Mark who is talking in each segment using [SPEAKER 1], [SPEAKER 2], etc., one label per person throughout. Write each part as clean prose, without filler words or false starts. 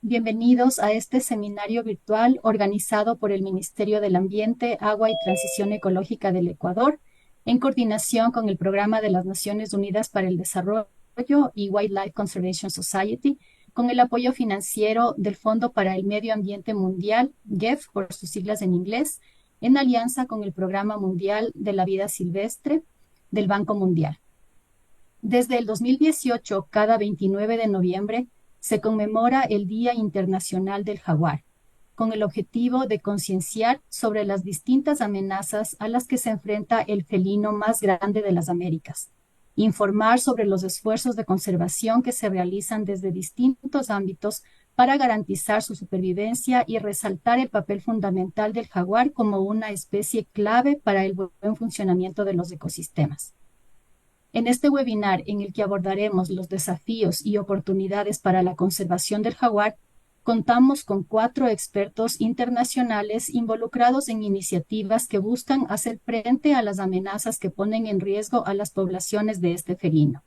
[SPEAKER 1] Bienvenidos a este seminario virtual organizado por el Ministerio del Ambiente, Agua y Transición Ecológica del Ecuador, en coordinación con el Programa de las Naciones Unidas para el Desarrollo y Wildlife Conservation Society, con el apoyo financiero del Fondo para el Medio Ambiente Mundial, GEF por sus siglas en inglés, en alianza con el Programa Mundial de la Vida Silvestre del Banco Mundial. Desde el 2018, cada 29 de noviembre, se conmemora el Día Internacional del Jaguar, con el objetivo de concienciar sobre las distintas amenazas a las que se enfrenta el felino más grande de las Américas, informar sobre los esfuerzos de conservación que se realizan desde distintos ámbitos para garantizar su supervivencia y resaltar el papel fundamental del jaguar como una especie clave para el buen funcionamiento de los ecosistemas. En este webinar, en el que abordaremos los desafíos y oportunidades para la conservación del jaguar, contamos con 4 expertos internacionales involucrados en iniciativas que buscan hacer frente a las amenazas que ponen en riesgo a las poblaciones de este felino.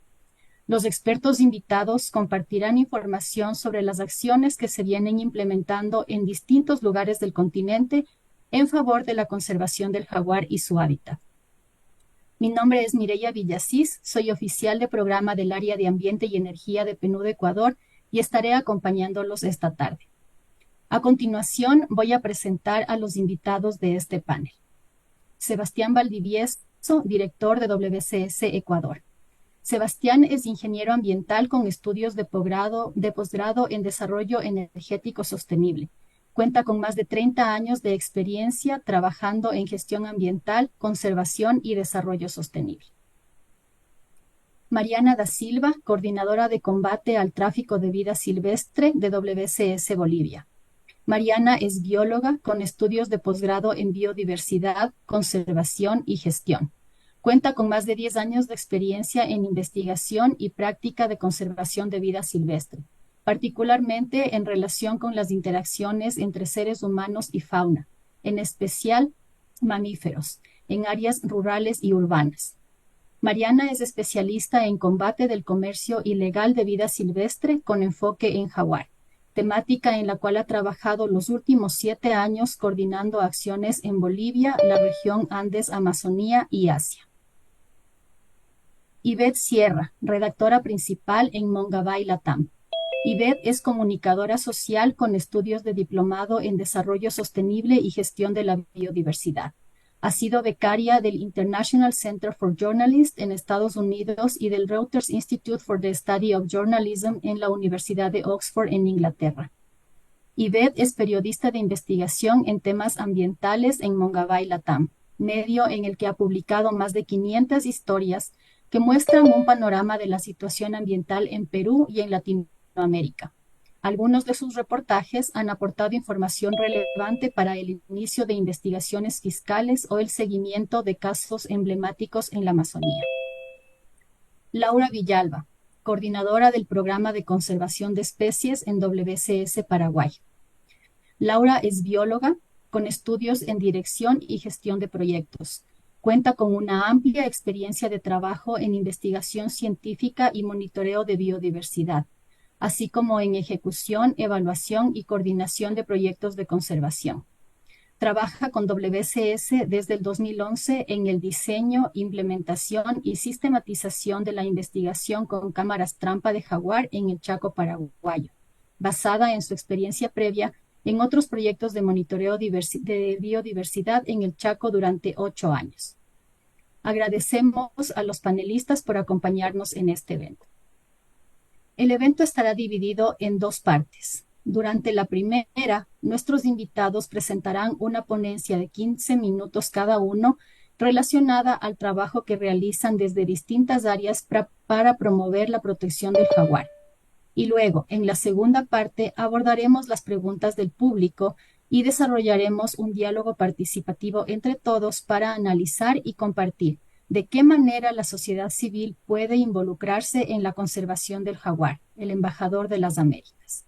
[SPEAKER 1] Los expertos invitados compartirán información sobre las acciones que se vienen implementando en distintos lugares del continente en favor de la conservación del jaguar y su hábitat. Mi nombre es Mireya Villasís, soy oficial de programa del Área de Ambiente y Energía de PNUD Ecuador y estaré acompañándolos esta tarde. A continuación, voy a presentar a los invitados de este panel. Sebastián Valdivieso, director de WCS Ecuador. Sebastián es ingeniero ambiental con estudios de posgrado en desarrollo energético sostenible. Cuenta con más de 30 años de experiencia trabajando en gestión ambiental, conservación y desarrollo sostenible. Mariana da Silva, coordinadora de combate al tráfico de vida silvestre de WCS Bolivia. Mariana es bióloga con estudios de posgrado en biodiversidad, conservación y gestión. Cuenta con más de 10 años de experiencia en investigación y práctica de conservación de vida silvestre, particularmente en relación con las interacciones entre seres humanos y fauna, en especial mamíferos, en áreas rurales y urbanas. Mariana es especialista en combate del comercio ilegal de vida silvestre con enfoque en jaguar, temática en la cual ha trabajado los últimos 7 años coordinando acciones en Bolivia, la región Andes-Amazonía y Asia. Ivette Sierra, redactora principal en Mongabay Latam. Ivette es comunicadora social con estudios de diplomado en desarrollo sostenible y gestión de la biodiversidad. Ha sido becaria del International Center for Journalists en Estados Unidos y del Reuters Institute for the Study of Journalism en la Universidad de Oxford en Inglaterra. Ivette es periodista de investigación en temas ambientales en Mongabay Latam, medio en el que ha publicado más de 500 historias que muestran un panorama de la situación ambiental en Perú y en Latinoamérica. Algunos de sus reportajes han aportado información relevante para el inicio de investigaciones fiscales o el seguimiento de casos emblemáticos en la Amazonía. Laura Villalba, coordinadora del Programa de Conservación de Especies en WCS Paraguay. Laura es bióloga con estudios en dirección y gestión de proyectos. Cuenta con una amplia experiencia de trabajo en investigación científica y monitoreo de biodiversidad, así como en ejecución, evaluación y coordinación de proyectos de conservación. Trabaja con WCS desde el 2011 en el diseño, implementación y sistematización de la investigación con cámaras trampa de jaguar en el Chaco paraguayo, basada en su experiencia previa en otros proyectos de monitoreo de biodiversidad en el Chaco durante 8 años. Agradecemos a los panelistas por acompañarnos en este evento. El evento estará dividido en 2 partes. Durante la primera, nuestros invitados presentarán una ponencia de 15 minutos cada uno relacionada al trabajo que realizan desde distintas áreas para promover la protección del jaguar. Y luego, en la segunda parte, abordaremos las preguntas del público y desarrollaremos un diálogo participativo entre todos para analizar y compartir de qué manera la sociedad civil puede involucrarse en la conservación del jaguar, el embajador de las Américas.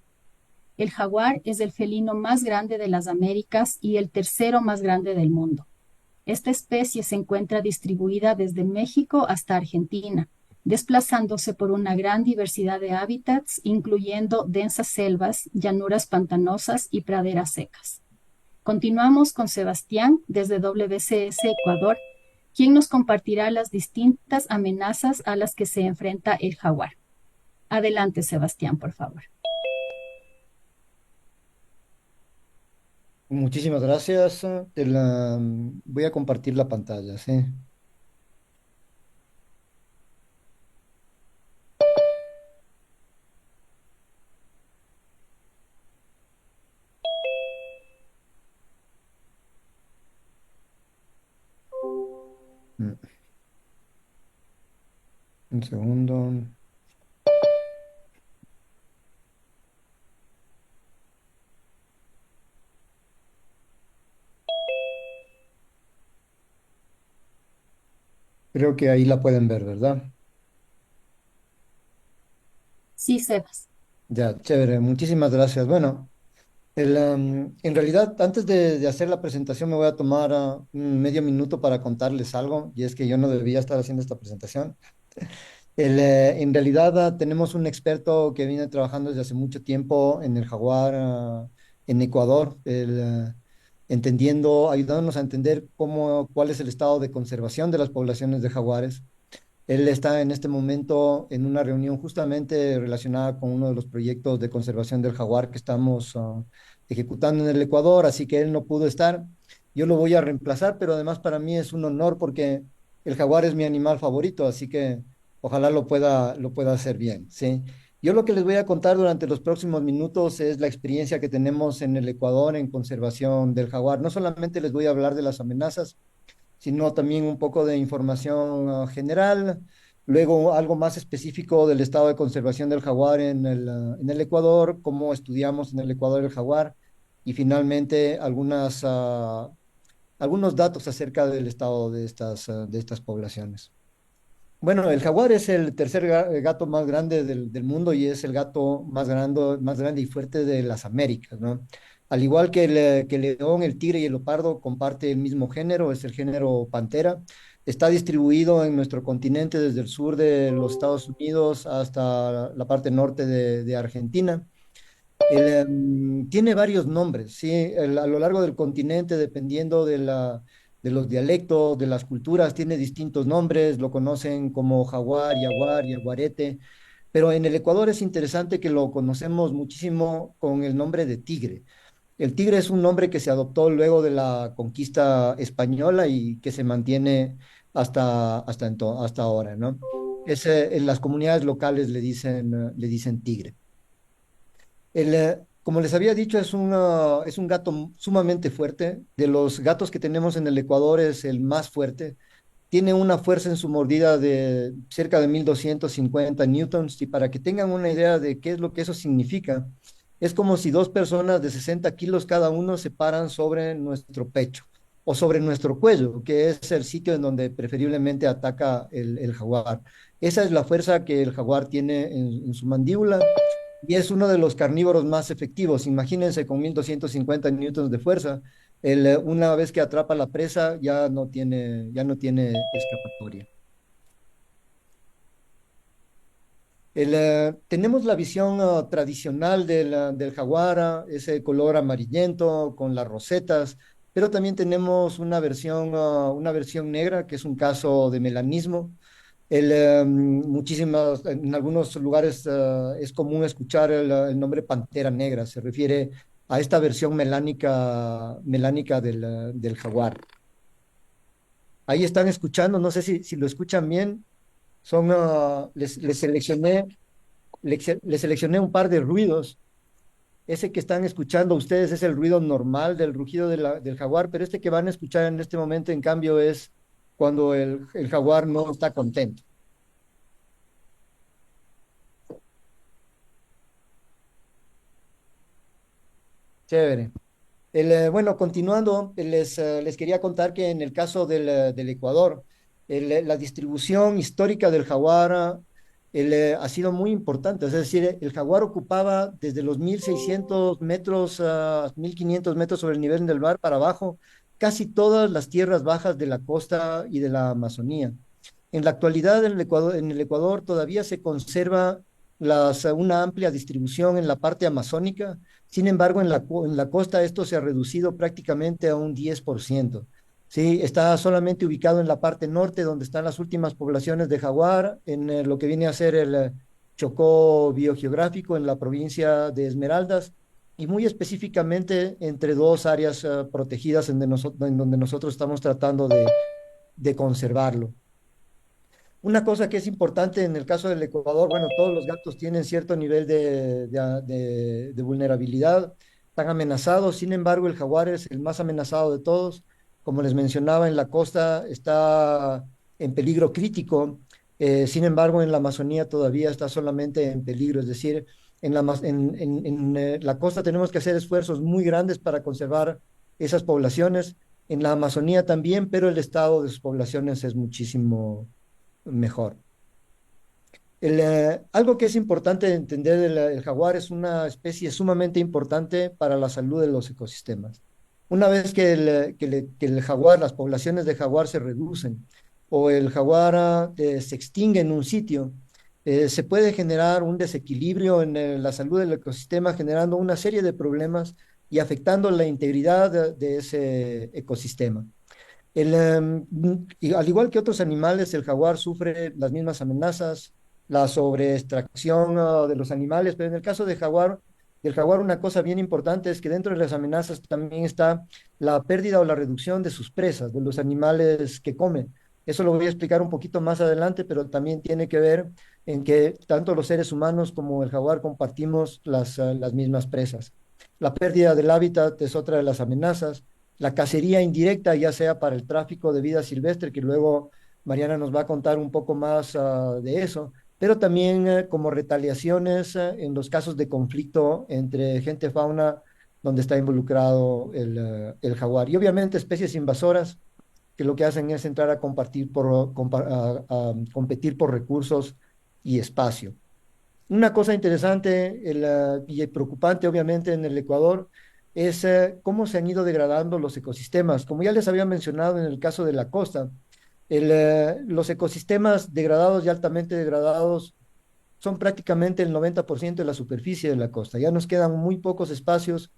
[SPEAKER 1] El jaguar es el felino más grande de las Américas y el tercero más grande del mundo. Esta especie se encuentra distribuida desde México hasta Argentina, desplazándose por una gran diversidad de hábitats, incluyendo densas selvas, llanuras pantanosas y praderas secas. Continuamos con Sebastián desde WCS Ecuador, quien nos compartirá las distintas amenazas a las que se enfrenta el jaguar. Adelante, Sebastián, por favor.
[SPEAKER 2] Muchísimas gracias. Voy a compartir la pantalla, ¿sí? Mm, Un segundo. Creo que ahí la pueden ver, ¿verdad?
[SPEAKER 1] Sí, Sebas.
[SPEAKER 2] Ya, chévere. Muchísimas gracias. Bueno, en realidad, antes de hacer la presentación, me voy a tomar un medio minuto para contarles algo, y es que yo no debía estar haciendo esta presentación. En realidad, tenemos un experto que viene trabajando desde hace mucho tiempo en el jaguar, en Ecuador, entendiendo, ayudándonos a entender cuál es el estado de conservación de las poblaciones de jaguares. Él está en este momento en una reunión justamente relacionada con uno de los proyectos de conservación del jaguar que estamos ejecutando en el Ecuador, así que él no pudo estar. Yo lo voy a reemplazar, pero además para mí es un honor porque el jaguar es mi animal favorito, así que ojalá lo pueda hacer bien, ¿sí? Yo lo que les voy a contar durante los próximos minutos es la experiencia que tenemos en el Ecuador en conservación del jaguar. No solamente les voy a hablar de las amenazas, sino también un poco de información general, luego algo más específico del estado de conservación del jaguar en el Ecuador, cómo estudiamos en el Ecuador el jaguar, y finalmente algunos datos acerca del estado de estas poblaciones. Bueno, el jaguar es el tercer gato más grande del mundo y es el gato más grande y fuerte de las Américas, ¿no? Al igual que el león, el tigre y el leopardo comparte el mismo género, es el género Pantera. Está distribuido en nuestro continente desde el sur de los Estados Unidos hasta la parte norte de Argentina. Tiene varios nombres, ¿sí? A lo largo del continente, dependiendo de los dialectos, de las culturas, tiene distintos nombres, lo conocen como jaguar, yaguar, yaguarete, pero en el Ecuador es interesante que lo conocemos muchísimo con el nombre de tigre. El tigre es un nombre que se adoptó luego de la conquista española y que se mantiene hasta ahora, ¿no? En las comunidades locales le dicen tigre. Como les había dicho, es un gato sumamente fuerte. De los gatos que tenemos en el Ecuador es el más fuerte. Tiene una fuerza en su mordida de cerca de 1250 newtons. Y para que tengan una idea de qué es lo que eso significa, es como si dos personas de 60 kilos cada uno se paran sobre nuestro pecho o sobre nuestro cuello, que es el sitio en donde preferiblemente ataca el jaguar. Esa es la fuerza que el jaguar tiene en su mandíbula y es uno de los carnívoros más efectivos. Imagínense con 1250 newtons de fuerza, una vez que atrapa la presa ya no tiene escapatoria. Tenemos la visión tradicional del jaguar, ese color amarillento con las rosetas, pero también tenemos una versión negra, que es un caso de melanismo. En algunos lugares es común escuchar el nombre pantera negra, se refiere a esta versión melánica del jaguar. Ahí están escuchando, no sé si lo escuchan bien, les seleccioné un par de ruidos. Ese que están escuchando ustedes es el ruido normal del rugido del jaguar, pero este que van a escuchar en este momento, en cambio, es cuando el jaguar no está contento. Chévere. Bueno, continuando, les quería contar que en el caso del Ecuador, la distribución histórica del jaguar ha sido muy importante. Es decir, el jaguar ocupaba desde los 1600 metros a 1500 metros sobre el nivel del mar para abajo casi todas las tierras bajas de la costa y de la Amazonía. En la actualidad en el Ecuador todavía se conserva una amplia distribución en la parte amazónica. Sin embargo, en la costa esto se ha reducido prácticamente a un 10%. Sí, está solamente ubicado en la parte norte, donde están las últimas poblaciones de jaguar, en lo que viene a ser el Chocó biogeográfico en la provincia de Esmeraldas, y muy específicamente entre dos áreas protegidas en donde nosotros estamos tratando de conservarlo. Una cosa que es importante en el caso del Ecuador, bueno, todos los gatos tienen cierto nivel de vulnerabilidad, están amenazados. Sin embargo, el jaguar es el más amenazado de todos. Como les mencionaba, en la costa está en peligro crítico. Sin embargo, en la Amazonía todavía está solamente en peligro. Es decir, en la costa tenemos que hacer esfuerzos muy grandes para conservar esas poblaciones. En la Amazonía también, pero el estado de sus poblaciones es muchísimo mejor. Algo que es importante entender el jaguar es una especie sumamente importante para la salud de los ecosistemas. Una vez que el jaguar, las poblaciones de jaguar se reducen o el jaguar se extingue en un sitio, se puede generar un desequilibrio en la salud del ecosistema, generando una serie de problemas y afectando la integridad de ese ecosistema. Y al igual que otros animales, el jaguar sufre las mismas amenazas, la sobreextracción de los animales, pero en el caso del jaguar una cosa bien importante es que dentro de las amenazas también está la pérdida o la reducción de sus presas, de los animales que come. Eso lo voy a explicar un poquito más adelante, pero también tiene que ver en que tanto los seres humanos como el jaguar compartimos las mismas presas. La pérdida del hábitat es otra de las amenazas, la cacería indirecta, ya sea para el tráfico de vida silvestre, que luego Mariana nos va a contar un poco más de eso, pero también como retaliaciones en los casos de conflicto entre gente fauna donde está involucrado el jaguar. Y obviamente especies invasoras que lo que hacen es entrar a competir por recursos y espacio. Una cosa interesante y preocupante, obviamente, en el Ecuador es cómo se han ido degradando los ecosistemas. Como ya les había mencionado en el caso de la costa, los ecosistemas degradados y altamente degradados son prácticamente el 90% de la superficie de la costa. Ya nos quedan muy pocos espacios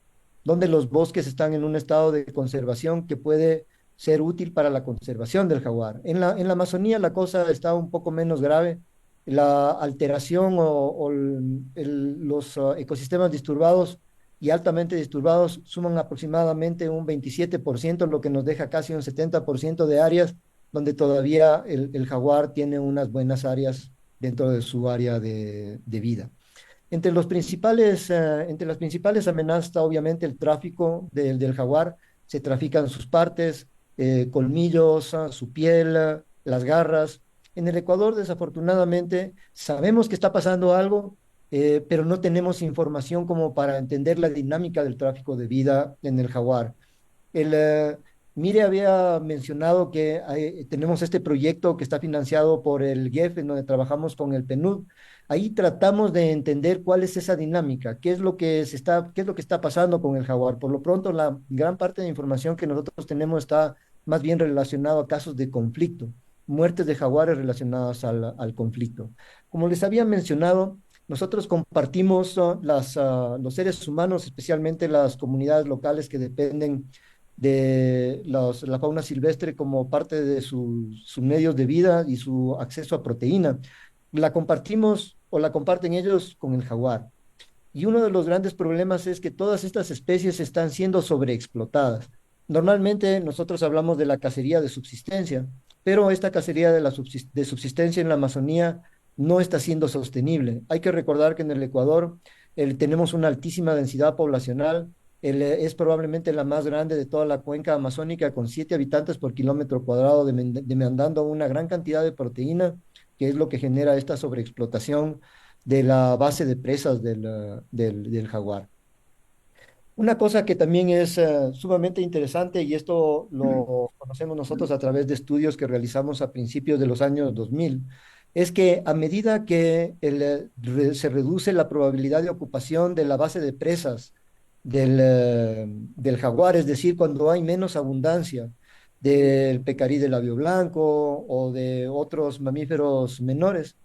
[SPEAKER 2] donde los bosques están en un estado de conservación que puede ser útil para la conservación del jaguar. En la Amazonía la cosa está un poco menos grave. La alteración los ecosistemas disturbados y altamente disturbados suman aproximadamente un 27%, lo que nos deja casi un 70% de áreas donde todavía el jaguar tiene unas buenas áreas dentro de su área de vida. Entre las principales amenazas está obviamente el tráfico del jaguar. Se trafican sus partes, colmillos, su piel, las garras. En el Ecuador, desafortunadamente, sabemos que está pasando algo, pero no tenemos información como para entender la dinámica del tráfico de vida en el jaguar. Mire había mencionado que tenemos este proyecto que está financiado por el GEF, en donde trabajamos con el PNUD. Ahí tratamos de entender cuál es esa dinámica, qué es lo que está pasando con el jaguar. Por lo pronto, la gran parte de información que nosotros tenemos está más bien relacionado a casos de conflicto, muertes de jaguares relacionadas al conflicto. Como les había mencionado, nosotros compartimos los seres humanos, especialmente las comunidades locales que dependen de la fauna silvestre como parte de sus medios de vida y su acceso a proteína. La compartimos o la comparten ellos con el jaguar. Y uno de los grandes problemas es que todas estas especies están siendo sobreexplotadas. Normalmente nosotros hablamos de la cacería de subsistencia, pero esta cacería de subsistencia en la Amazonía no está siendo sostenible. Hay que recordar que en el Ecuador tenemos una altísima densidad poblacional. Es probablemente la más grande de toda la cuenca amazónica, con 7 habitantes por kilómetro cuadrado, demandando una gran cantidad de proteína, que es lo que genera esta sobreexplotación de la base de presas del jaguar. Una cosa que también es sumamente interesante, y esto lo conocemos nosotros a través de estudios que realizamos a principios de los años 2000, es que a medida que se reduce la probabilidad de ocupación de la base de presas del jaguar, es decir, cuando hay menos abundancia del pecarí de labio blanco o de otros mamíferos menores.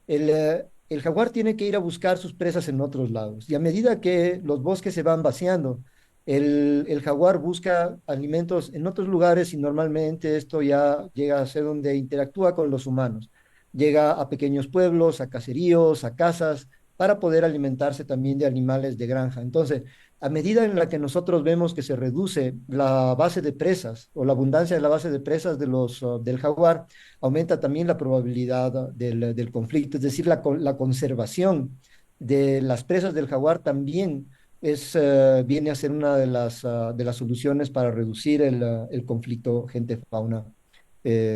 [SPEAKER 2] El jaguar tiene que ir a buscar sus presas en otros lados. Y a medida que los bosques se van vaciando, el jaguar busca alimentos en otros lugares y normalmente esto ya llega a ser donde interactúa con los humanos. Llega a pequeños pueblos, a caseríos, a casas, para poder alimentarse también de animales de granja. Entonces, a medida en la que nosotros vemos que se reduce la base de presas o la abundancia de la base de presas del jaguar, aumenta también la probabilidad del conflicto, es decir, la conservación de las presas del jaguar también viene a ser una de las soluciones para reducir el conflicto gente-fauna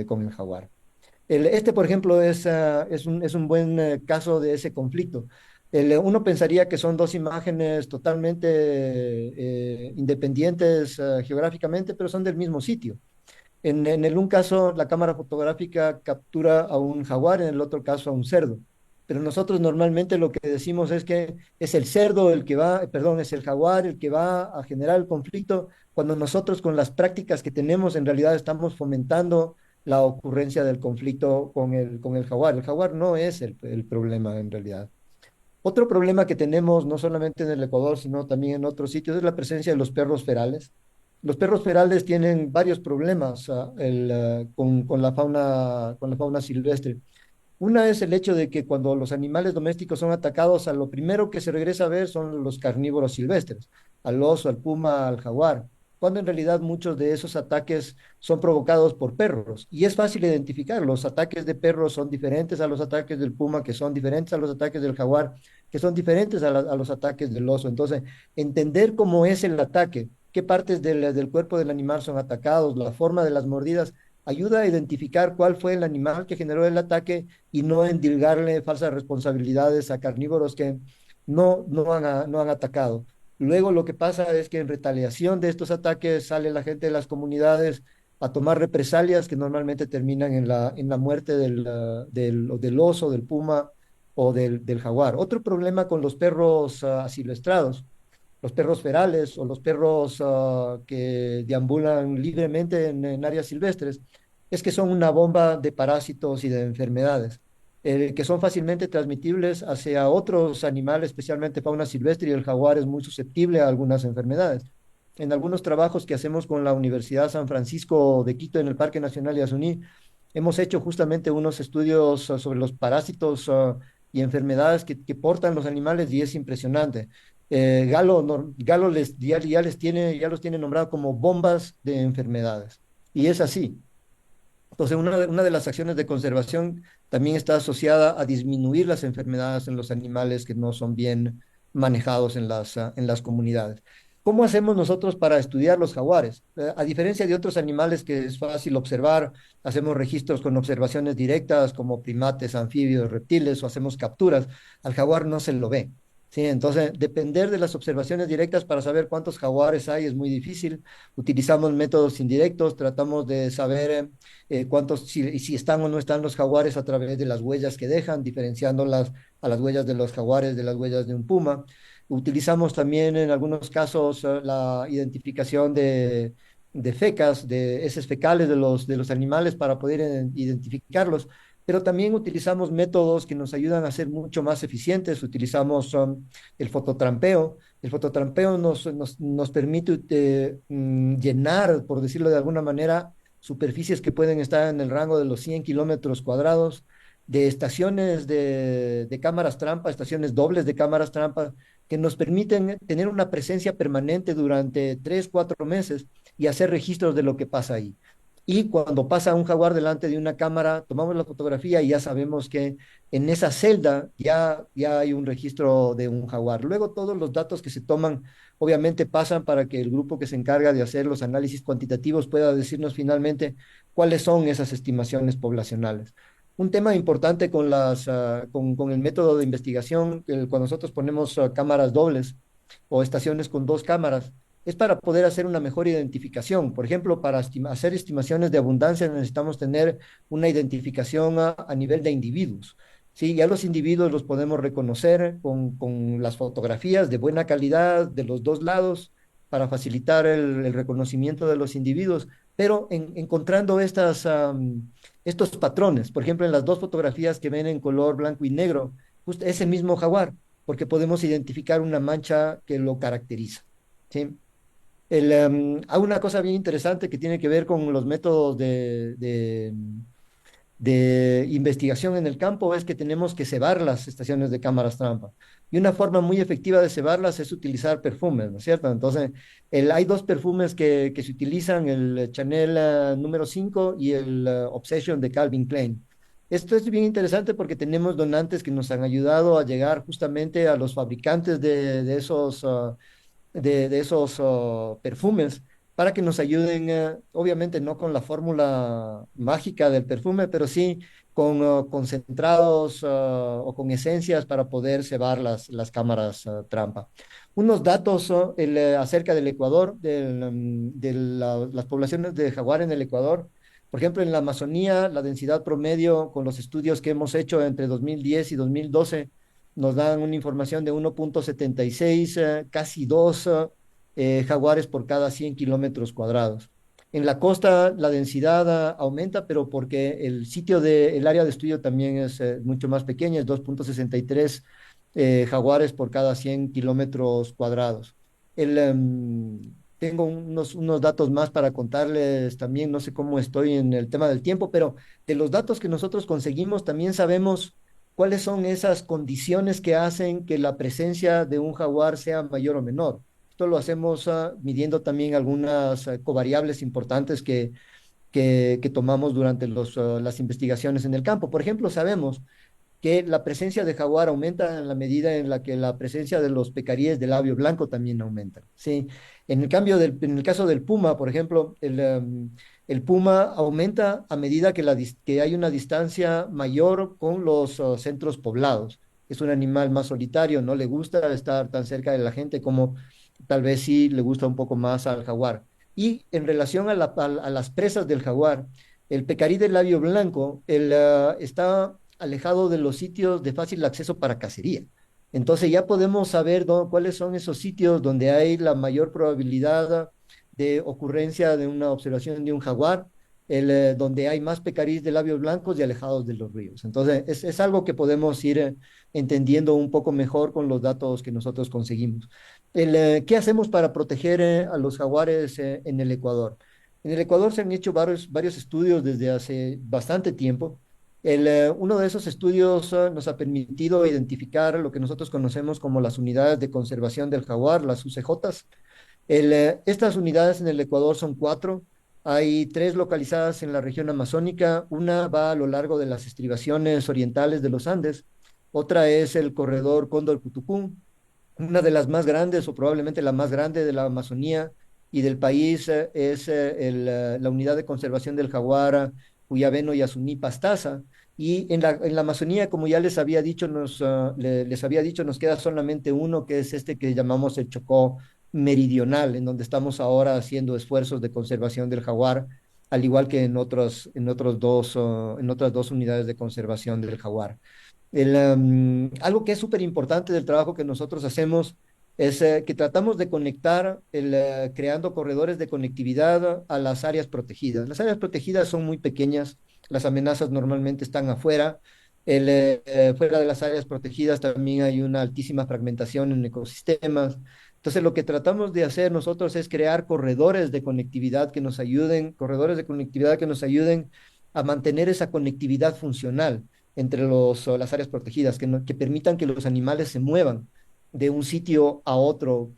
[SPEAKER 2] con el jaguar. Este, por ejemplo, es un buen caso de ese conflicto. Uno pensaría que son dos imágenes totalmente independientes geográficamente, pero son del mismo sitio. Un caso, la cámara fotográfica captura a un jaguar, en el otro caso a un cerdo. Pero nosotros normalmente lo que decimos es que es el cerdo el que va, perdón, es el jaguar el que va a generar el conflicto, cuando nosotros con las prácticas que tenemos en realidad estamos fomentando la ocurrencia del conflicto con el jaguar. El jaguar no es el problema en realidad. Otro problema que tenemos, no solamente en el Ecuador, sino también en otros sitios, es la presencia de los perros ferales. Los perros ferales tienen varios problemas con la fauna silvestre. Una es el hecho de que cuando los animales domésticos son atacados, a lo primero que se regresa a ver son los carnívoros silvestres, al oso, al puma, al jaguar, cuando en realidad muchos de esos ataques son provocados por perros. Y es fácil identificar, los ataques de perros son diferentes a los ataques del puma, que son diferentes a los ataques del jaguar, que son diferentes a los ataques del oso. Entonces, entender cómo es el ataque, qué partes del cuerpo del animal son atacados, la forma de las mordidas, ayuda a identificar cuál fue el animal que generó el ataque y no endilgarle falsas responsabilidades a carnívoros que no han atacado. Luego lo que pasa es que en retaliación de estos ataques sale la gente de las comunidades a tomar represalias que normalmente terminan en la muerte del oso, del puma o del jaguar. Otro problema con los perros asilvestrados, los perros ferales o los perros que deambulan libremente en áreas silvestres, es que son una bomba de parásitos y de enfermedades, que son fácilmente transmitibles hacia otros animales, especialmente fauna silvestre, y el jaguar es muy susceptible a algunas enfermedades. En algunos trabajos que hacemos con la Universidad San Francisco de Quito en el Parque Nacional Yasuní, hemos hecho justamente unos estudios sobre los parásitos y enfermedades que portan los animales y es impresionante. Galo ya los tiene nombrados como bombas de enfermedades. Y es así. Entonces, una de las acciones de conservación también está asociada a disminuir las enfermedades en los animales que no son bien manejados en las comunidades. ¿Cómo hacemos nosotros para estudiar los jaguares? A diferencia de otros animales que es fácil observar, hacemos registros con observaciones directas como primates, anfibios, reptiles o hacemos capturas. Al jaguar no se lo ve. Sí, entonces, depender de las observaciones directas para saber cuántos jaguares hay es muy difícil. Utilizamos métodos indirectos, tratamos de saber si están o no están los jaguares a través de las huellas que dejan, diferenciándolas a las huellas de los jaguares de las huellas de un puma. Utilizamos también en algunos casos la identificación de fecas, de heces fecales de los animales para poder identificarlos, pero también utilizamos métodos que nos ayudan a ser mucho más eficientes. Utilizamos el fototrampeo. El fototrampeo nos permite llenar, por decirlo de alguna manera, superficies que pueden estar en el rango de los 100 kilómetros cuadrados, de estaciones de cámaras trampa, estaciones dobles de cámaras trampa, que nos permiten tener una presencia permanente durante 3, 4 meses y hacer registros de lo que pasa ahí. Y cuando pasa un jaguar delante de una cámara, tomamos la fotografía y ya sabemos que en esa celda ya hay un registro de un jaguar. Luego todos los datos que se toman obviamente pasan para que el grupo que se encarga de hacer los análisis cuantitativos pueda decirnos finalmente cuáles son esas estimaciones poblacionales. Un tema importante con el método de investigación, cuando nosotros ponemos cámaras dobles o estaciones con dos cámaras, es para poder hacer una mejor identificación. Por ejemplo, para hacer estimaciones de abundancia necesitamos tener una identificación a nivel de individuos. Sí, ya los individuos los podemos reconocer con las fotografías de buena calidad de los dos lados para facilitar el reconocimiento de los individuos, pero encontrando estos patrones. Por ejemplo, en las dos fotografías que ven en color blanco y negro, justo ese mismo jaguar, porque podemos identificar una mancha que lo caracteriza. ¿Sí? Hay una cosa bien interesante que tiene que ver con los métodos de investigación en el campo es que tenemos que cebar las estaciones de cámaras trampa. Y una forma muy efectiva de cebarlas es utilizar perfumes, ¿no es cierto? Entonces, hay dos perfumes que se utilizan, el Chanel número 5 y el Obsession de Calvin Klein. Esto es bien interesante porque tenemos donantes que nos han ayudado a llegar justamente a los fabricantes de esos perfumes para que nos ayuden, obviamente no con la fórmula mágica del perfume, pero sí con concentrados o con esencias para poder cebar las cámaras trampa. Unos datos acerca del Ecuador, las poblaciones de jaguar en el Ecuador. Por ejemplo, en la Amazonía, la densidad promedio con los estudios que hemos hecho entre 2010 y 2012 nos dan una información de 1,76, casi 2 jaguares por cada 100 kilómetros cuadrados. En la costa la densidad aumenta, pero porque el área de estudio también es mucho más pequeña, es 2,63 jaguares por cada 100 kilómetros cuadrados. Tengo unos datos más para contarles también, no sé cómo estoy en el tema del tiempo, pero de los datos que nosotros conseguimos también sabemos cuáles son esas condiciones que hacen que la presencia de un jaguar sea mayor o menor. Esto lo hacemos midiendo también algunas covariables importantes que tomamos durante las investigaciones en el campo. Por ejemplo, sabemos que la presencia de jaguar aumenta en la medida en la que la presencia de los pecaríes de labio blanco también aumenta. ¿Sí? En el caso del puma, por ejemplo, el puma aumenta a medida que hay una distancia mayor con los centros poblados. Es un animal más solitario, no le gusta estar tan cerca de la gente como tal vez sí le gusta un poco más al jaguar. Y en relación a las presas del jaguar, el pecarí del labio blanco está alejado de los sitios de fácil acceso para cacería. Entonces ya podemos saber cuáles son esos sitios donde hay la mayor probabilidad de ocurrencia de una observación de un jaguar, donde hay más pecarís de labios blancos y alejados de los ríos. Entonces es algo que podemos ir entendiendo un poco mejor con los datos que nosotros conseguimos. ¿Qué hacemos para proteger a los jaguares en el Ecuador? En el Ecuador se han hecho varios estudios desde hace bastante tiempo. Uno de esos estudios nos ha permitido identificar lo que nosotros conocemos como las unidades de conservación del jaguar, las UCJs. Estas unidades en el Ecuador son cuatro. Hay tres localizadas en la región amazónica. Una va a lo largo de las estribaciones orientales de los Andes. Otra es el corredor Cóndor-Putucún, una de las más grandes o probablemente la más grande de la Amazonía y del país es la unidad de conservación del jaguar Cuyabeno Yasuní Pastaza. Y en la Amazonía, como ya les había dicho, les había dicho, nos queda solamente uno, que es este que llamamos el Chocó Meridional, en donde estamos ahora haciendo esfuerzos de conservación del jaguar, al igual que en otras dos unidades de conservación del jaguar. Algo que es súper importante del trabajo que nosotros hacemos es que tratamos de conectar creando corredores de conectividad a las áreas protegidas. Las áreas protegidas son muy pequeñas, las amenazas normalmente están afuera. Fuera de las áreas protegidas también hay una altísima fragmentación en ecosistemas. Entonces, lo que tratamos de hacer nosotros es crear corredores de conectividad que nos ayuden a mantener esa conectividad funcional entre las áreas protegidas, que permitan que los animales se muevan de un sitio a otro,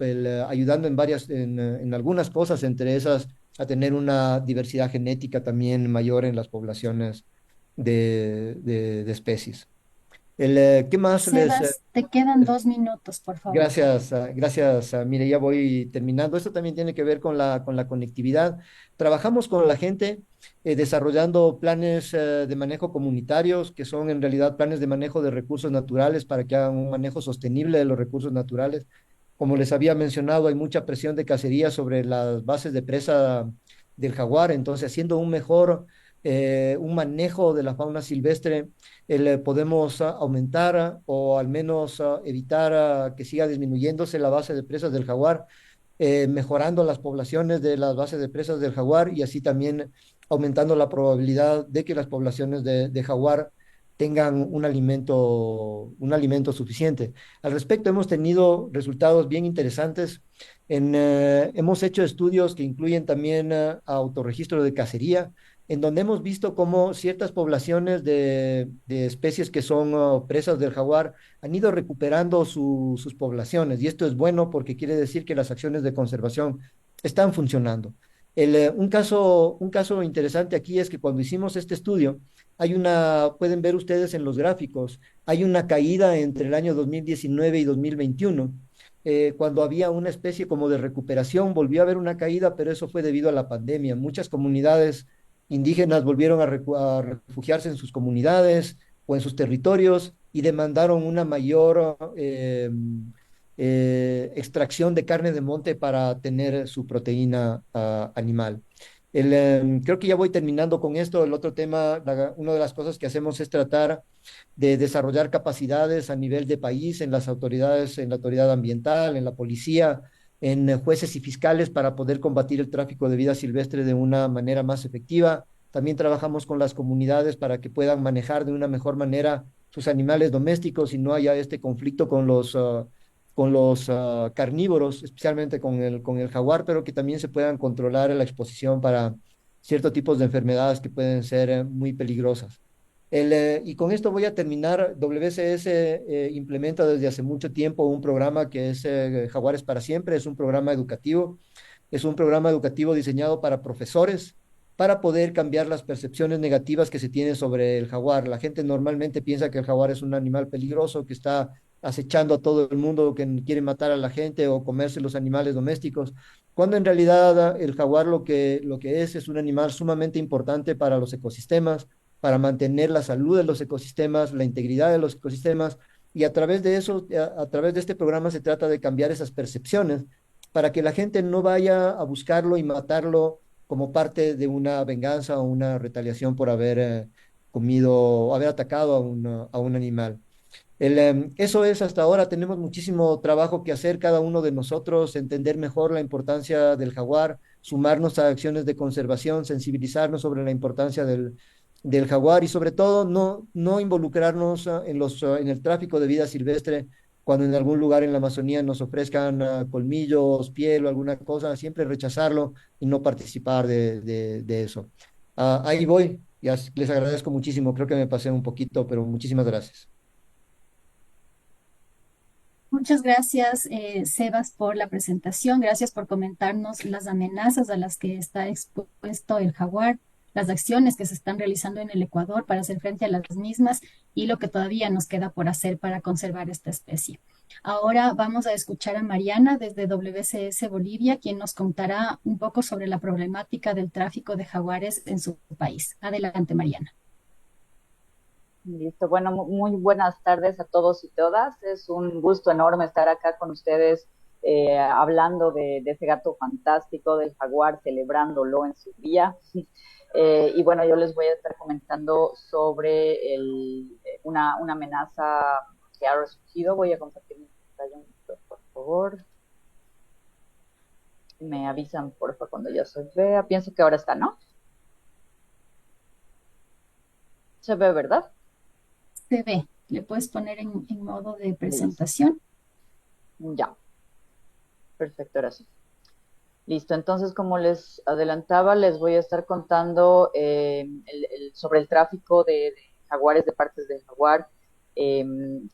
[SPEAKER 2] ayudando en algunas cosas, entre esas a tener una diversidad genética también mayor en las poblaciones de especies. ¿Qué más
[SPEAKER 1] Sebas, te quedan 2 minutos, por favor.
[SPEAKER 2] Gracias, gracias, mire, ya voy terminando. Esto también tiene que ver con la conectividad. Trabajamos con la gente desarrollando planes de manejo comunitarios, que son en realidad planes de manejo de recursos naturales para que hagan un manejo sostenible de los recursos naturales. Como les había mencionado, hay mucha presión de cacería sobre las bases de presa del jaguar, entonces haciendo un manejo de la fauna silvestre podemos aumentar o al menos evitar que siga disminuyéndose la base de presas del jaguar. mejorando las poblaciones de las bases de presas del jaguar y así también aumentando la probabilidad de que las poblaciones de jaguar tengan un alimento suficiente. Al respecto, hemos tenido resultados bien interesantes. Hemos hecho estudios que incluyen también autorregistro de cacería, en donde hemos visto cómo ciertas poblaciones de especies que son presas del jaguar han ido recuperando sus poblaciones. Y esto es bueno porque quiere decir que las acciones de conservación están funcionando. Un caso interesante aquí es que cuando hicimos este estudio, pueden ver ustedes en los gráficos, hay una caída entre el año 2019 y 2021. Cuando había una especie como de recuperación, volvió a haber una caída, pero eso fue debido a la pandemia. Muchas comunidades indígenas volvieron a refugiarse en sus comunidades o en sus territorios y demandaron una mayor extracción de carne de monte para tener su proteína animal. Creo que ya voy terminando con esto. El otro tema, una de las cosas que hacemos es tratar de desarrollar capacidades a nivel de país en las autoridades, en la autoridad ambiental, en la policía, en jueces y fiscales para poder combatir el tráfico de vida silvestre de una manera más efectiva. También trabajamos con las comunidades para que puedan manejar de una mejor manera sus animales domésticos y no haya este conflicto con los carnívoros, especialmente con el jaguar, pero que también se puedan controlar la exposición para ciertos tipos de enfermedades que pueden ser muy peligrosas. Y con esto voy a terminar. WCS implementa desde hace mucho tiempo un programa que es Jaguares para Siempre. Es un programa educativo. Es un programa educativo diseñado para profesores para poder cambiar las percepciones negativas que se tienen sobre el jaguar. La gente normalmente piensa que el jaguar es un animal peligroso que está acechando a todo el mundo, que quiere matar a la gente o comerse los animales domésticos, cuando en realidad el jaguar lo que es un animal sumamente importante para los ecosistemas, para mantener la salud de los ecosistemas, la integridad de los ecosistemas, y a través de eso, a través de este programa se trata de cambiar esas percepciones para que la gente no vaya a buscarlo y matarlo como parte de una venganza o una retaliación por haber comido o haber atacado a un animal. Eso es hasta ahora. Tenemos muchísimo trabajo que hacer cada uno de nosotros, entender mejor la importancia del jaguar, sumarnos a acciones de conservación, sensibilizarnos sobre la importancia del jaguar y sobre todo no involucrarnos en el tráfico de vida silvestre cuando en algún lugar en la Amazonía nos ofrezcan colmillos, piel o alguna cosa, siempre rechazarlo y no participar de eso. Ahí voy. Les agradezco muchísimo. Creo que me pasé un poquito, pero muchísimas gracias.
[SPEAKER 1] Muchas gracias, Sebas, por la presentación. Gracias por comentarnos las amenazas a las que está expuesto el jaguar, las acciones que se están realizando en el Ecuador para hacer frente a las mismas y lo que todavía nos queda por hacer para conservar esta especie. Ahora vamos a escuchar a Mariana desde WCS Bolivia, quien nos contará un poco sobre la problemática del tráfico de jaguares en su país. Adelante, Mariana.
[SPEAKER 3] Listo, bueno, muy buenas tardes a todos y todas. Es un gusto enorme estar acá con ustedes hablando de ese gato fantástico del jaguar, celebrándolo en su día. Y bueno, yo les voy a estar comentando sobre una amenaza que ha resurgido. Voy a compartir mi pantalla, por favor. Me avisan, por favor, cuando ya se vea. Pienso que ahora está, ¿no? Se ve, ¿verdad?
[SPEAKER 1] Se ve, le puedes poner en modo de
[SPEAKER 3] Listo.
[SPEAKER 1] presentación.
[SPEAKER 3] Ya, perfecto, ahora sí. Listo, entonces como les adelantaba, les voy a estar contando sobre el tráfico de jaguares, de partes del jaguar, eh,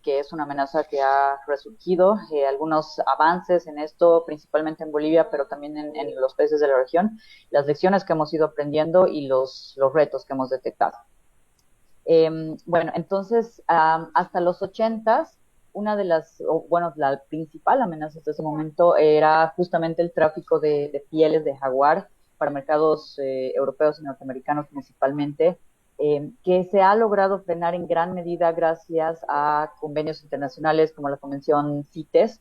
[SPEAKER 3] que es una amenaza que ha resurgido, algunos avances en esto, principalmente en Bolivia, pero también en los países de la región, las lecciones que hemos ido aprendiendo y los retos que hemos detectado. Bueno, entonces, hasta los 80s, una de las, o, bueno, la principal amenaza hasta ese momento era justamente el tráfico de pieles de jaguar para mercados europeos y norteamericanos principalmente, que se ha logrado frenar en gran medida gracias a convenios internacionales como la Convención CITES,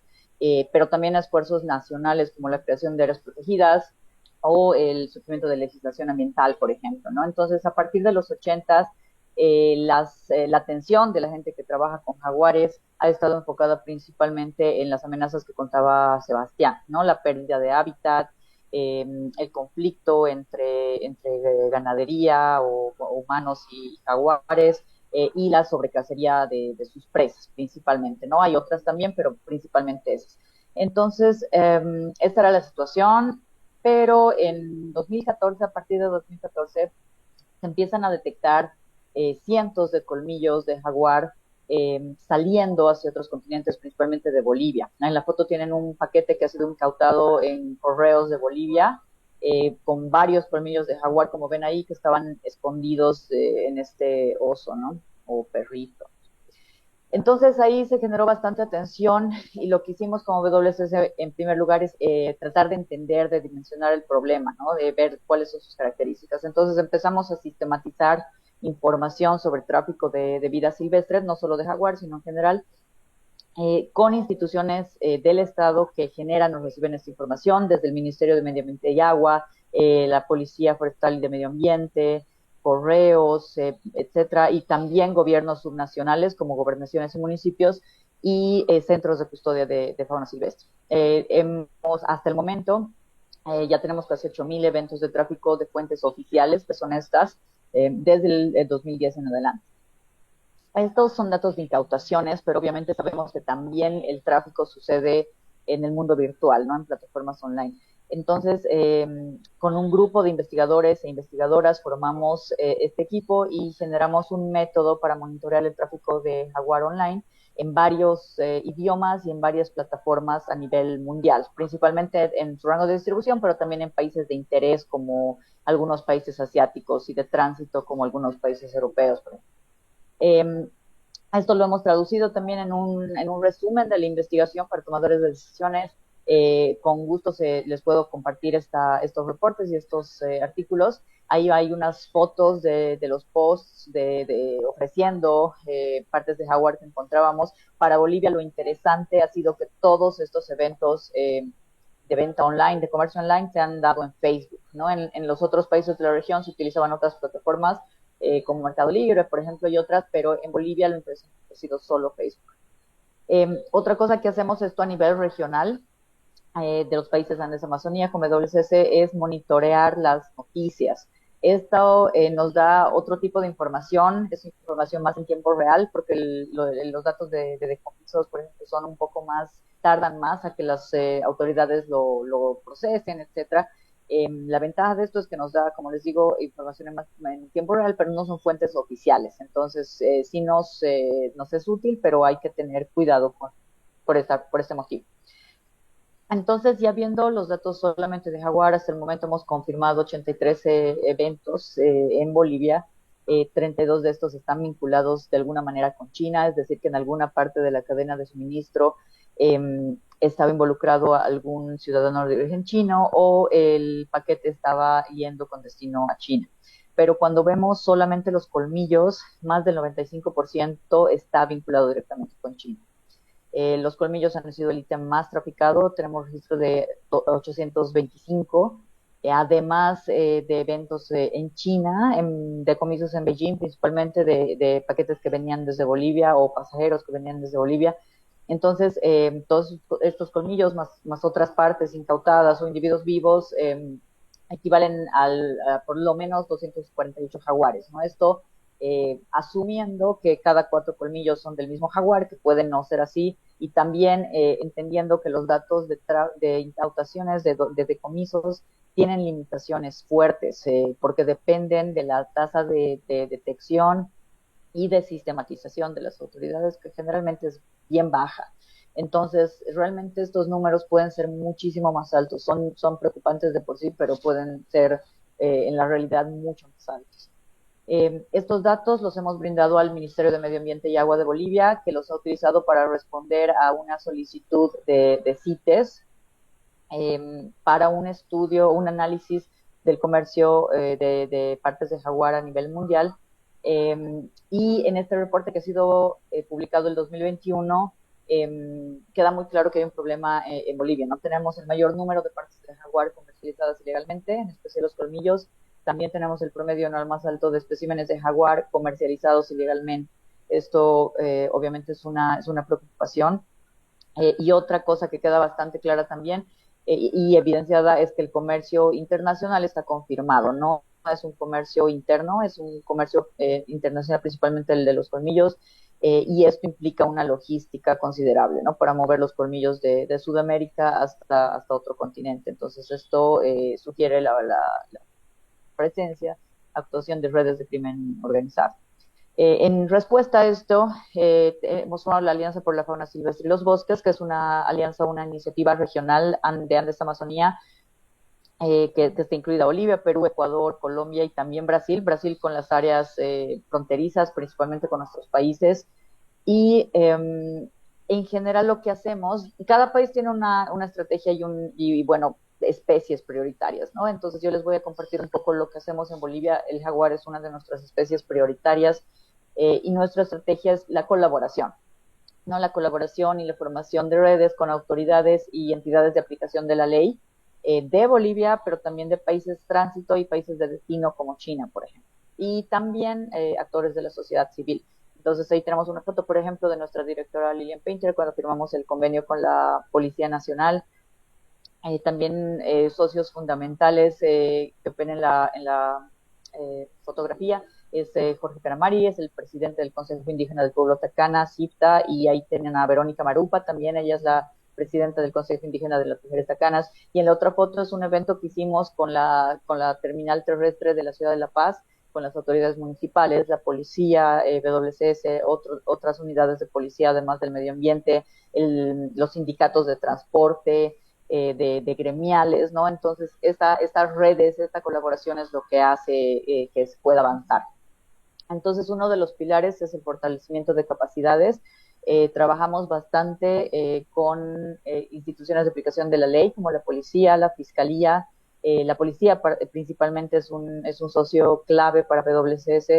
[SPEAKER 3] pero también a esfuerzos nacionales como la creación de áreas protegidas o el surgimiento de legislación ambiental, por ejemplo, ¿no? Entonces, a partir de los 80s, la atención de la gente que trabaja con jaguares ha estado enfocada principalmente en las amenazas que contaba Sebastián, ¿no? La pérdida de hábitat, el conflicto entre ganadería o humanos y jaguares, y la sobrecacería de sus presas, principalmente, ¿no? Hay otras también, pero principalmente esas. Entonces, esta era la situación, pero en 2014, a partir de 2014, se empiezan a detectar cientos de colmillos de jaguar saliendo hacia otros continentes, principalmente de Bolivia. En la foto tienen un paquete que ha sido incautado en correos de Bolivia, con varios colmillos de jaguar, como ven ahí, que estaban escondidos en este oso, ¿no? O perrito. Entonces ahí se generó bastante atención y lo que hicimos como WSS en primer lugar es tratar de entender, de dimensionar el problema, ¿no? De ver cuáles son sus características. Entonces empezamos a sistematizar información sobre el tráfico de vida silvestre, no solo de jaguar, sino en general, con instituciones del Estado que generan o reciben esta información, desde el Ministerio de Medio Ambiente y Agua, la Policía Forestal y de Medio Ambiente, correos, etcétera, y también gobiernos subnacionales como gobernaciones y municipios y centros de custodia de fauna silvestre. Hasta el momento, ya tenemos casi 8,000 eventos de tráfico de fuentes oficiales, que son estas, desde el 2010 en adelante. Estos son datos de incautaciones, pero obviamente sabemos que también el tráfico sucede en el mundo virtual, ¿no? En plataformas online. Entonces, con un grupo de investigadores e investigadoras formamos este equipo y generamos un método para monitorear el tráfico de jaguar online en varios idiomas y en varias plataformas a nivel mundial, principalmente en su rango de distribución, pero también en países de interés como algunos países asiáticos y de tránsito como algunos países europeos, por ejemplo. Esto lo hemos traducido también en un resumen de la investigación para tomadores de decisiones. Con gusto les puedo compartir estos reportes y estos artículos. Ahí hay unas fotos de los posts ofreciendo partes de jaguar que encontrábamos. Para Bolivia lo interesante ha sido que todos estos eventos de venta online, de comercio online, se han dado en Facebook, ¿no? En los otros países de la región se utilizaban otras plataformas, como Mercado Libre, por ejemplo, y otras, pero en Bolivia lo interesante ha sido solo Facebook. Otra cosa que hacemos esto a nivel regional, de los países Andes Amazonía, como WSS, es monitorear las noticias. Esto nos da otro tipo de información, es información más en tiempo real, porque los datos de decomisos, por ejemplo, son un poco más, tardan más a que las autoridades lo procesen, etcétera. La ventaja de esto es que nos da, como les digo, información en tiempo real, pero no son fuentes oficiales. Entonces, sí nos es útil, pero hay que tener cuidado por este motivo. Entonces, ya viendo los datos solamente de jaguar, hasta el momento hemos confirmado 83 eventos en Bolivia. 32 de estos están vinculados de alguna manera con China, es decir, que en alguna parte de la cadena de suministro estaba involucrado a algún ciudadano de origen chino o el paquete estaba yendo con destino a China. Pero cuando vemos solamente los colmillos, más del 95% está vinculado directamente con China. Los colmillos han sido el ítem más traficado, tenemos registro de 825, además de eventos en China, decomisos en Beijing, principalmente de paquetes que venían desde Bolivia o pasajeros que venían desde Bolivia. Entonces, todos estos colmillos más otras partes incautadas o individuos vivos equivalen a por lo menos 248 jaguares, ¿no? Esto asumiendo que cada 4 colmillos son del mismo jaguar, que pueden no ser así, y también entendiendo que los datos de incautaciones, de decomisos, tienen limitaciones fuertes, porque dependen de la tasa de detección y de sistematización de las autoridades, que generalmente es bien baja. Entonces, realmente estos números pueden ser muchísimo más altos, son preocupantes de por sí, pero pueden ser en la realidad mucho más altos. Estos datos los hemos brindado al Ministerio de Medio Ambiente y Agua de Bolivia, que los ha utilizado para responder a una solicitud de CITES para un estudio, un análisis del comercio de partes de jaguar a nivel mundial. Y en este reporte que ha sido publicado el 2021, queda muy claro que hay un problema en Bolivia. No tenemos el mayor número de partes de jaguar comercializadas ilegalmente, en especial los colmillos. también tenemos el promedio anual más alto de especímenes de jaguar comercializados ilegalmente. Esto obviamente es una preocupación. Y otra cosa que queda bastante clara también y evidenciada es que el comercio internacional está confirmado, no es un comercio interno, es un comercio internacional, principalmente el de los colmillos, y esto implica una logística considerable, ¿no? Para mover los colmillos de Sudamérica hasta otro continente. Entonces esto sugiere la presencia, actuación de redes de crimen organizado. En respuesta a esto, hemos formado la Alianza por la Fauna Silvestre y los Bosques, que es una alianza, una iniciativa regional de Andes Amazonía, que está incluida Bolivia, Perú, Ecuador, Colombia y también Brasil. Brasil con las áreas fronterizas, principalmente con nuestros países. Y en general lo que hacemos, cada país tiene una estrategia y bueno, especies prioritarias, ¿no? Entonces yo les voy a compartir un poco lo que hacemos en Bolivia. El jaguar es una de nuestras especies prioritarias y nuestra estrategia es la colaboración, ¿no? La colaboración y la formación de redes con autoridades y entidades de aplicación de la ley de Bolivia, pero también de países tránsito y países de destino como China, por ejemplo. Y también actores de la sociedad civil. Entonces ahí tenemos una foto, por ejemplo, de nuestra directora Lilian Painter cuando firmamos el convenio con la Policía Nacional. También socios fundamentales que ven en la fotografía es Jorge Caramari, es el presidente del Consejo Indígena del Pueblo Tacana, CIPTA, y ahí tienen a Verónica Marupa, también ella es la presidenta del Consejo Indígena de las Mujeres Tacanas. Y en la otra foto es un evento que hicimos con la terminal terrestre de la ciudad de La Paz, con las autoridades municipales, la policía, WCS, otras unidades de policía, además del medio ambiente, los sindicatos de transporte, de gremiales, ¿no? Entonces, estas redes, esta colaboración es lo que hace que se pueda avanzar. Entonces, uno de los pilares es el fortalecimiento de capacidades. Trabajamos bastante con instituciones de aplicación de la ley, como la policía, la fiscalía. La policía principalmente es un socio clave para PWCS,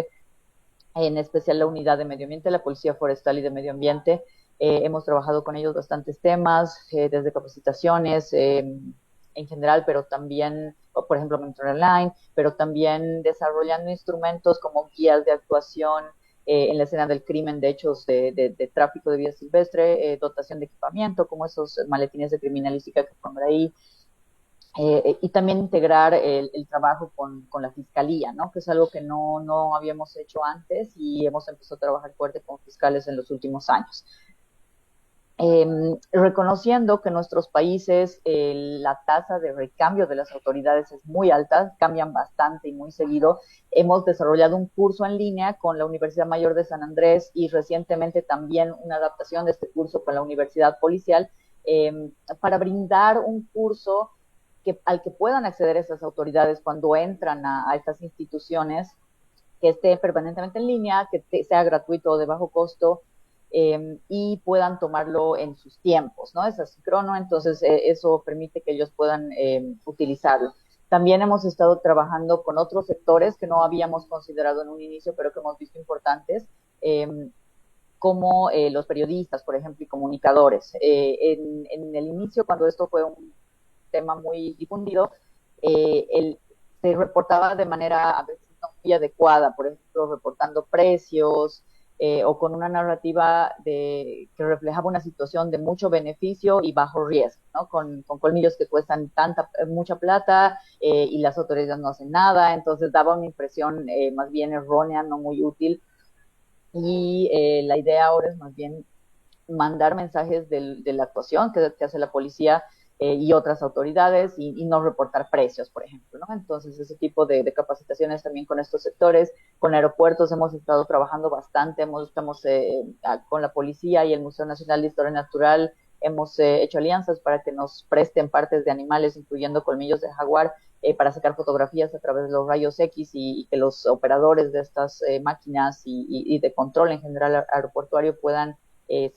[SPEAKER 3] en especial la unidad de medio ambiente, la Policía Forestal y de Medio Ambiente. Hemos trabajado con ellos bastantes temas, desde capacitaciones en general, pero también, por ejemplo, Mentor Online, pero también desarrollando instrumentos como guías de actuación en la escena del crimen, de hechos de tráfico de vida silvestre, dotación de equipamiento, como esos maletines de criminalística que ponen ahí, y también integrar el trabajo con la fiscalía, ¿no? Que es algo que no habíamos hecho antes y hemos empezado a trabajar fuerte con fiscales en los últimos años. Reconociendo que en nuestros países la tasa de recambio de las autoridades es muy alta, cambian bastante y muy seguido, hemos desarrollado un curso en línea con la Universidad Mayor de San Andrés y recientemente también una adaptación de este curso con la Universidad Policial para brindar un curso al que puedan acceder esas autoridades cuando entran a estas instituciones, que esté permanentemente en línea, que sea gratuito o de bajo costo, y puedan tomarlo en sus tiempos, ¿no? Es asíncrono, entonces eso permite que ellos puedan utilizarlo. También hemos estado trabajando con otros sectores que no habíamos considerado en un inicio, pero que hemos visto importantes, como los periodistas, por ejemplo, y comunicadores. En el inicio, cuando esto fue un tema muy difundido, se reportaba de manera a veces no muy adecuada, por ejemplo, reportando precios, o con una narrativa que reflejaba una situación de mucho beneficio y bajo riesgo, ¿no? Con colmillos que cuestan mucha plata y las autoridades no hacen nada, entonces daba una impresión más bien errónea, no muy útil. Y la idea ahora es más bien mandar mensajes de la actuación que hace la policía y otras autoridades y no reportar precios, por ejemplo, ¿no? Entonces, ese tipo de capacitaciones también con estos sectores. Con aeropuertos hemos estado trabajando bastante, estamos con la policía y el Museo Nacional de Historia Natural, hemos hecho alianzas para que nos presten partes de animales, incluyendo colmillos de jaguar, para sacar fotografías a través de los rayos X y que los operadores de estas máquinas y de control en general aeroportuario puedan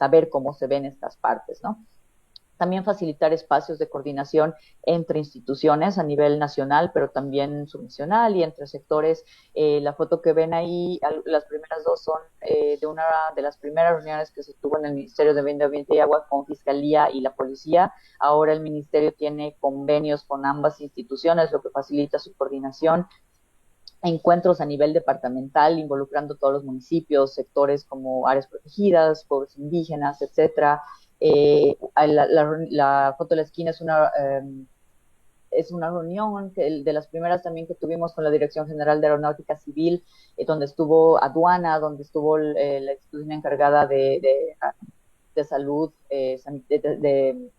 [SPEAKER 3] saber cómo se ven estas partes, ¿no? También facilitar espacios de coordinación entre instituciones a nivel nacional, pero también subnacional y entre sectores. La foto que ven ahí, las primeras dos son de una de las primeras reuniones que se tuvo en el Ministerio de Medio Ambiente y Agua con Fiscalía y la Policía. Ahora el Ministerio tiene convenios con ambas instituciones, lo que facilita su coordinación. encuentros a nivel departamental involucrando todos los municipios, sectores como áreas protegidas, pueblos indígenas, etcétera. La foto de la esquina es una reunión de las primeras también que tuvimos con la Dirección General de Aeronáutica Civil, donde estuvo aduana, donde estuvo la institución encargada de salud, de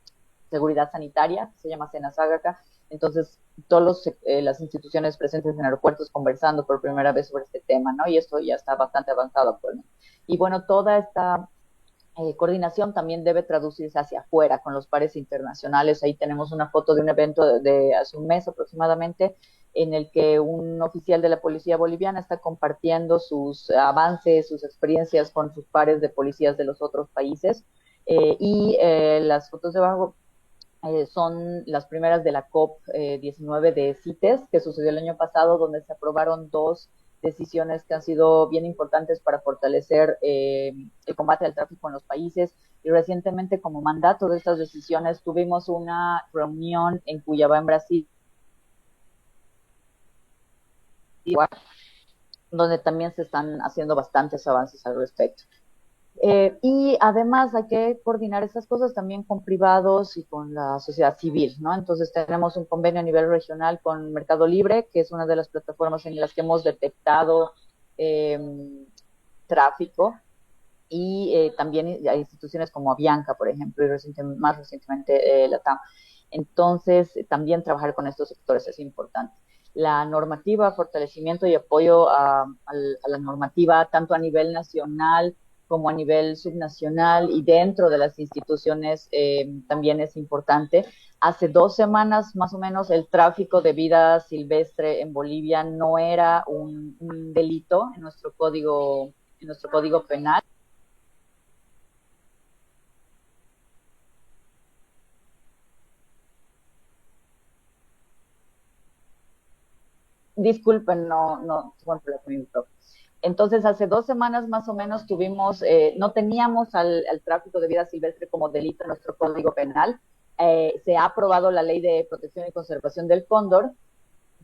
[SPEAKER 3] seguridad sanitaria, que se llama Senasagaca. Entonces, todas las instituciones presentes en aeropuertos conversando por primera vez sobre este tema, ¿no? Y esto ya está bastante avanzado actualmente. Y bueno, toda esta coordinación también debe traducirse hacia afuera con los pares internacionales. Ahí tenemos una foto de un evento de hace un mes aproximadamente en el que un oficial de la policía boliviana está compartiendo sus avances, sus experiencias con sus pares de policías de los otros países. Las fotos de abajo son las primeras de la COP19 de CITES, que sucedió el año pasado, donde se aprobaron dos decisiones que han sido bien importantes para fortalecer el combate al tráfico en los países. Y recientemente, como mandato de estas decisiones, tuvimos una reunión en Cuyabá, en Brasil, donde también se están haciendo bastantes avances al respecto. Y además hay que coordinar estas cosas también con privados y con la sociedad civil, ¿no? Entonces tenemos un convenio a nivel regional con Mercado Libre, que es una de las plataformas en las que hemos detectado eh, tráfico, y también hay instituciones como Avianca, por ejemplo, y más recientemente la TAM. Entonces, también trabajar con estos sectores es importante. La normativa, fortalecimiento y apoyo a la normativa, tanto a nivel nacional como a nivel subnacional y dentro de las instituciones, también es importante. Hace 2 semanas, más o menos, el tráfico de vida silvestre en Bolivia no era un delito en nuestro código penal. Disculpen, no, bueno, entonces, hace 2 semanas más o menos no teníamos al tráfico de vida silvestre como delito en nuestro código penal. Se ha aprobado la Ley de Protección y Conservación del Cóndor,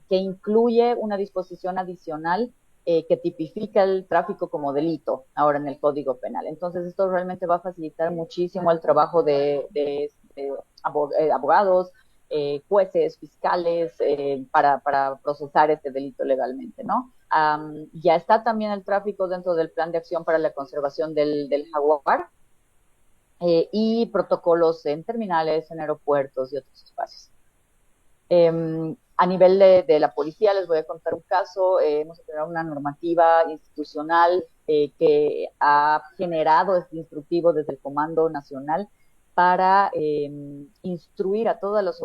[SPEAKER 3] que incluye una disposición adicional que tipifica el tráfico como delito ahora en el Código Penal. Entonces, esto realmente va a facilitar muchísimo el trabajo de abogados, jueces, fiscales, para procesar este delito legalmente, ¿no? Ya está también el tráfico dentro del Plan de Acción para la Conservación del Jaguar, y protocolos en terminales, en aeropuertos y otros espacios. A nivel de la policía, les voy a contar un caso. Hemos generado una normativa institucional que ha generado este instructivo desde el Comando Nacional para instruir a todas las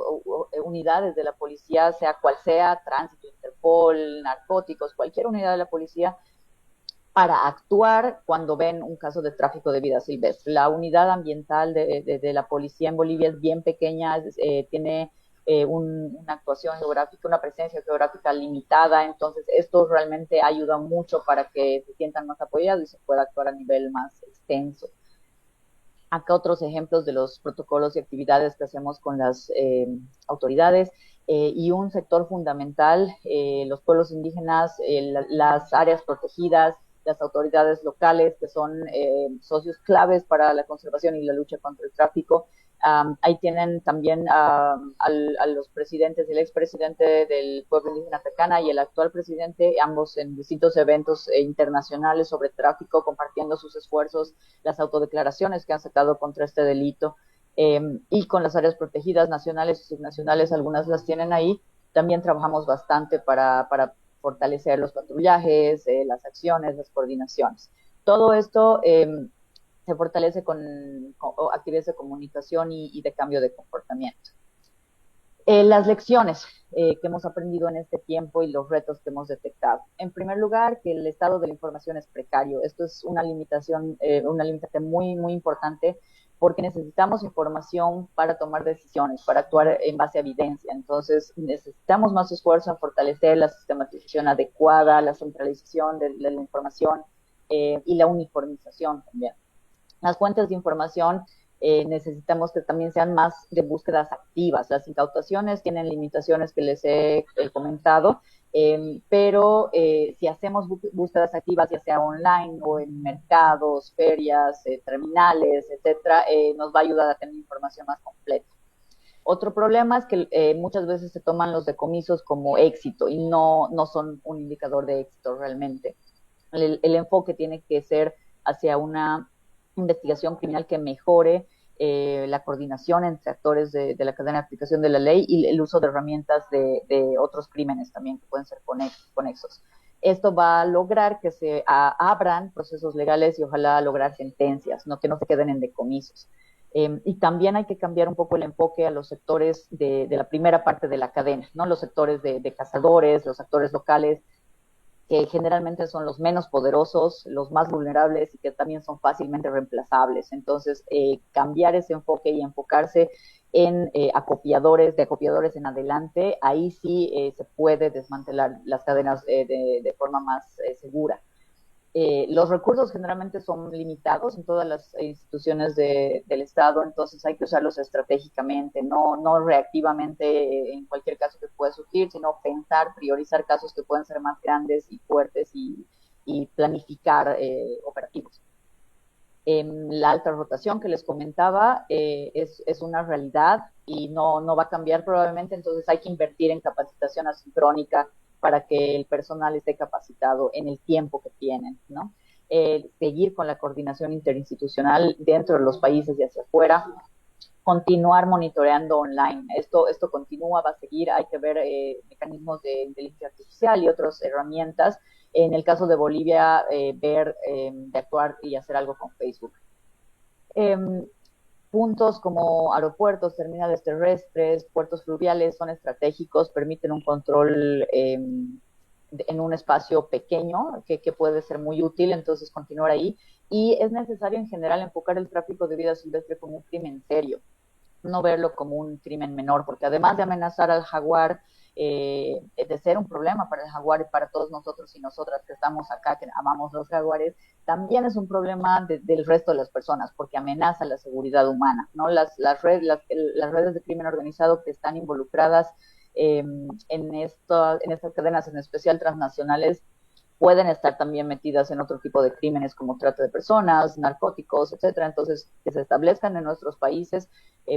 [SPEAKER 3] unidades de la policía, sea cual sea, tránsito, Interpol, narcóticos, cualquier unidad de la policía, para actuar cuando ven un caso de tráfico de vida silvestre. La unidad ambiental de la policía en Bolivia es bien pequeña, tiene una actuación geográfica, una presencia geográfica limitada, entonces esto realmente ayuda mucho para que se sientan más apoyados y se pueda actuar a nivel más extenso. Acá otros ejemplos de los protocolos y actividades que hacemos con las autoridades, y un sector fundamental, los pueblos indígenas, las áreas protegidas, las autoridades locales, que son socios claves para la conservación y la lucha contra el tráfico. Ahí tienen también a los presidentes, el expresidente del pueblo indígena Tacana y el actual presidente, ambos en distintos eventos internacionales sobre tráfico, compartiendo sus esfuerzos, las autodeclaraciones que han sacado contra este delito, y con las áreas protegidas nacionales y subnacionales, algunas las tienen ahí. También trabajamos bastante para fortalecer los patrullajes, las acciones, las coordinaciones. Todo esto se fortalece con actividades de comunicación y de cambio de comportamiento. Las lecciones que hemos aprendido en este tiempo y los retos que hemos detectado. En primer lugar, que el estado de la información es precario. Esto es una limitación muy, muy importante, porque necesitamos información para tomar decisiones, para actuar en base a evidencia. Entonces, necesitamos más esfuerzo en fortalecer la sistematización adecuada, la centralización de la información, y la uniformización también. Las fuentes de información necesitamos que también sean más de búsquedas activas. Las incautaciones tienen limitaciones que les he comentado, Pero si hacemos búsquedas activas, ya sea online o en mercados, ferias, terminales, etcétera, nos va a ayudar a tener información más completa. Otro problema es que muchas veces se toman los decomisos como éxito y no son un indicador de éxito realmente. El enfoque tiene que ser hacia una investigación criminal que mejore la coordinación entre actores de la cadena de aplicación de la ley y el uso de herramientas de otros crímenes también que pueden ser conexos. Esto va a lograr que se abran procesos legales y ojalá lograr sentencias, no que no se queden en decomisos. Y también hay que cambiar un poco el enfoque a los sectores de la primera parte de la cadena, ¿no? Los sectores de cazadores, los actores locales, que generalmente son los menos poderosos, los más vulnerables y que también son fácilmente reemplazables. Entonces, cambiar ese enfoque y enfocarse en acopiadores, de acopiadores en adelante, ahí sí se puede desmantelar las cadenas de forma más segura. Los recursos generalmente son limitados en todas las instituciones del Estado, entonces hay que usarlos estratégicamente, no reactivamente en cualquier caso que pueda surgir, sino pensar, priorizar casos que pueden ser más grandes y fuertes y planificar operativos. La alta rotación que les comentaba es una realidad y no va a cambiar probablemente, entonces hay que invertir en capacitación asincrónica para que el personal esté capacitado en el tiempo que tienen, ¿no? Seguir con la coordinación interinstitucional dentro de los países y hacia afuera, continuar monitoreando online. Esto continúa, va a seguir, hay que ver mecanismos de inteligencia artificial y otras herramientas. En el caso de Bolivia, ver de actuar y hacer algo con Facebook. Puntos como aeropuertos, terminales terrestres, puertos fluviales son estratégicos, permiten un control en un espacio pequeño que puede ser muy útil, entonces continuar ahí. Y es necesario en general enfocar el tráfico de vida silvestre como un crimen serio, no verlo como un crimen menor, porque además de amenazar al jaguar, de ser un problema para el jaguar y para todos nosotros y nosotras que estamos acá, que amamos los jaguares, también es un problema del resto de las personas, porque amenaza la seguridad humana, ¿no? Las redes de crimen organizado que están involucradas en estas cadenas, en especial transnacionales, pueden estar también metidas en otro tipo de crímenes como trata de personas, narcóticos, etcétera. Entonces, que se establezcan en nuestros países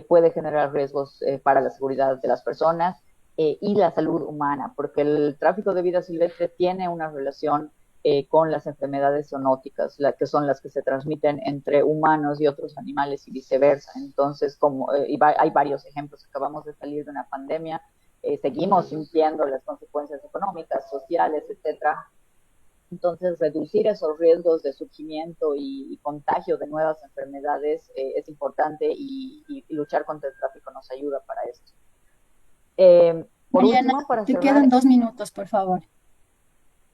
[SPEAKER 3] puede generar riesgos para la seguridad de las personas y la salud humana, porque el tráfico de vida silvestre tiene una relación con las enfermedades zoonóticas, que son las que se transmiten entre humanos y otros animales y viceversa. Entonces, hay varios ejemplos, acabamos de salir de una pandemia, seguimos sintiendo las consecuencias económicas, sociales, etcétera. Entonces, reducir esos riesgos de surgimiento y contagio de nuevas enfermedades es importante y luchar contra el tráfico nos ayuda para esto. Por
[SPEAKER 1] Mariana,
[SPEAKER 3] último, para
[SPEAKER 1] te
[SPEAKER 3] cerrar,
[SPEAKER 1] quedan 2 minutos, por favor.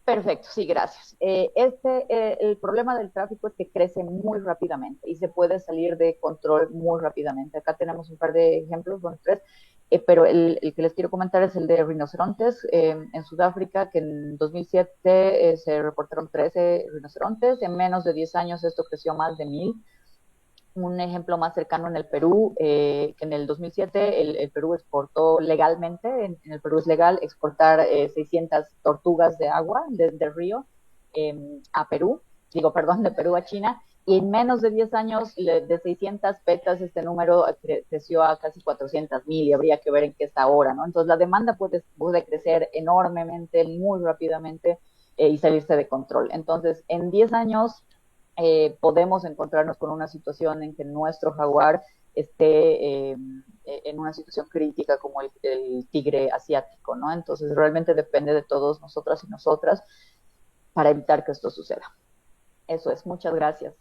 [SPEAKER 3] perfecto, sí, gracias. El problema del tráfico es que crece muy rápidamente y se puede salir de control muy rápidamente. Acá tenemos un par de ejemplos, bueno, tres, pero el que les quiero comentar es el de rinocerontes en Sudáfrica, que en 2007 se reportaron 13 rinocerontes. En menos de 10 años esto creció más de 1000. Un ejemplo más cercano en el Perú, que en el 2007 el Perú exportó legalmente, en el Perú es legal exportar 600 tortugas de agua del río a Perú, digo, perdón, de Perú a China, y en menos de 10 años de 600 petas este número creció a casi 400,000 y habría que ver en qué está ahora, ¿no? Entonces la demanda puede crecer enormemente, muy rápidamente y salirse de control. Entonces, en 10 años podemos encontrarnos con una situación en que nuestro jaguar esté en una situación crítica como el tigre asiático, ¿no? Entonces realmente depende de todos nosotras y nosotras para evitar que esto suceda. Eso es, muchas gracias.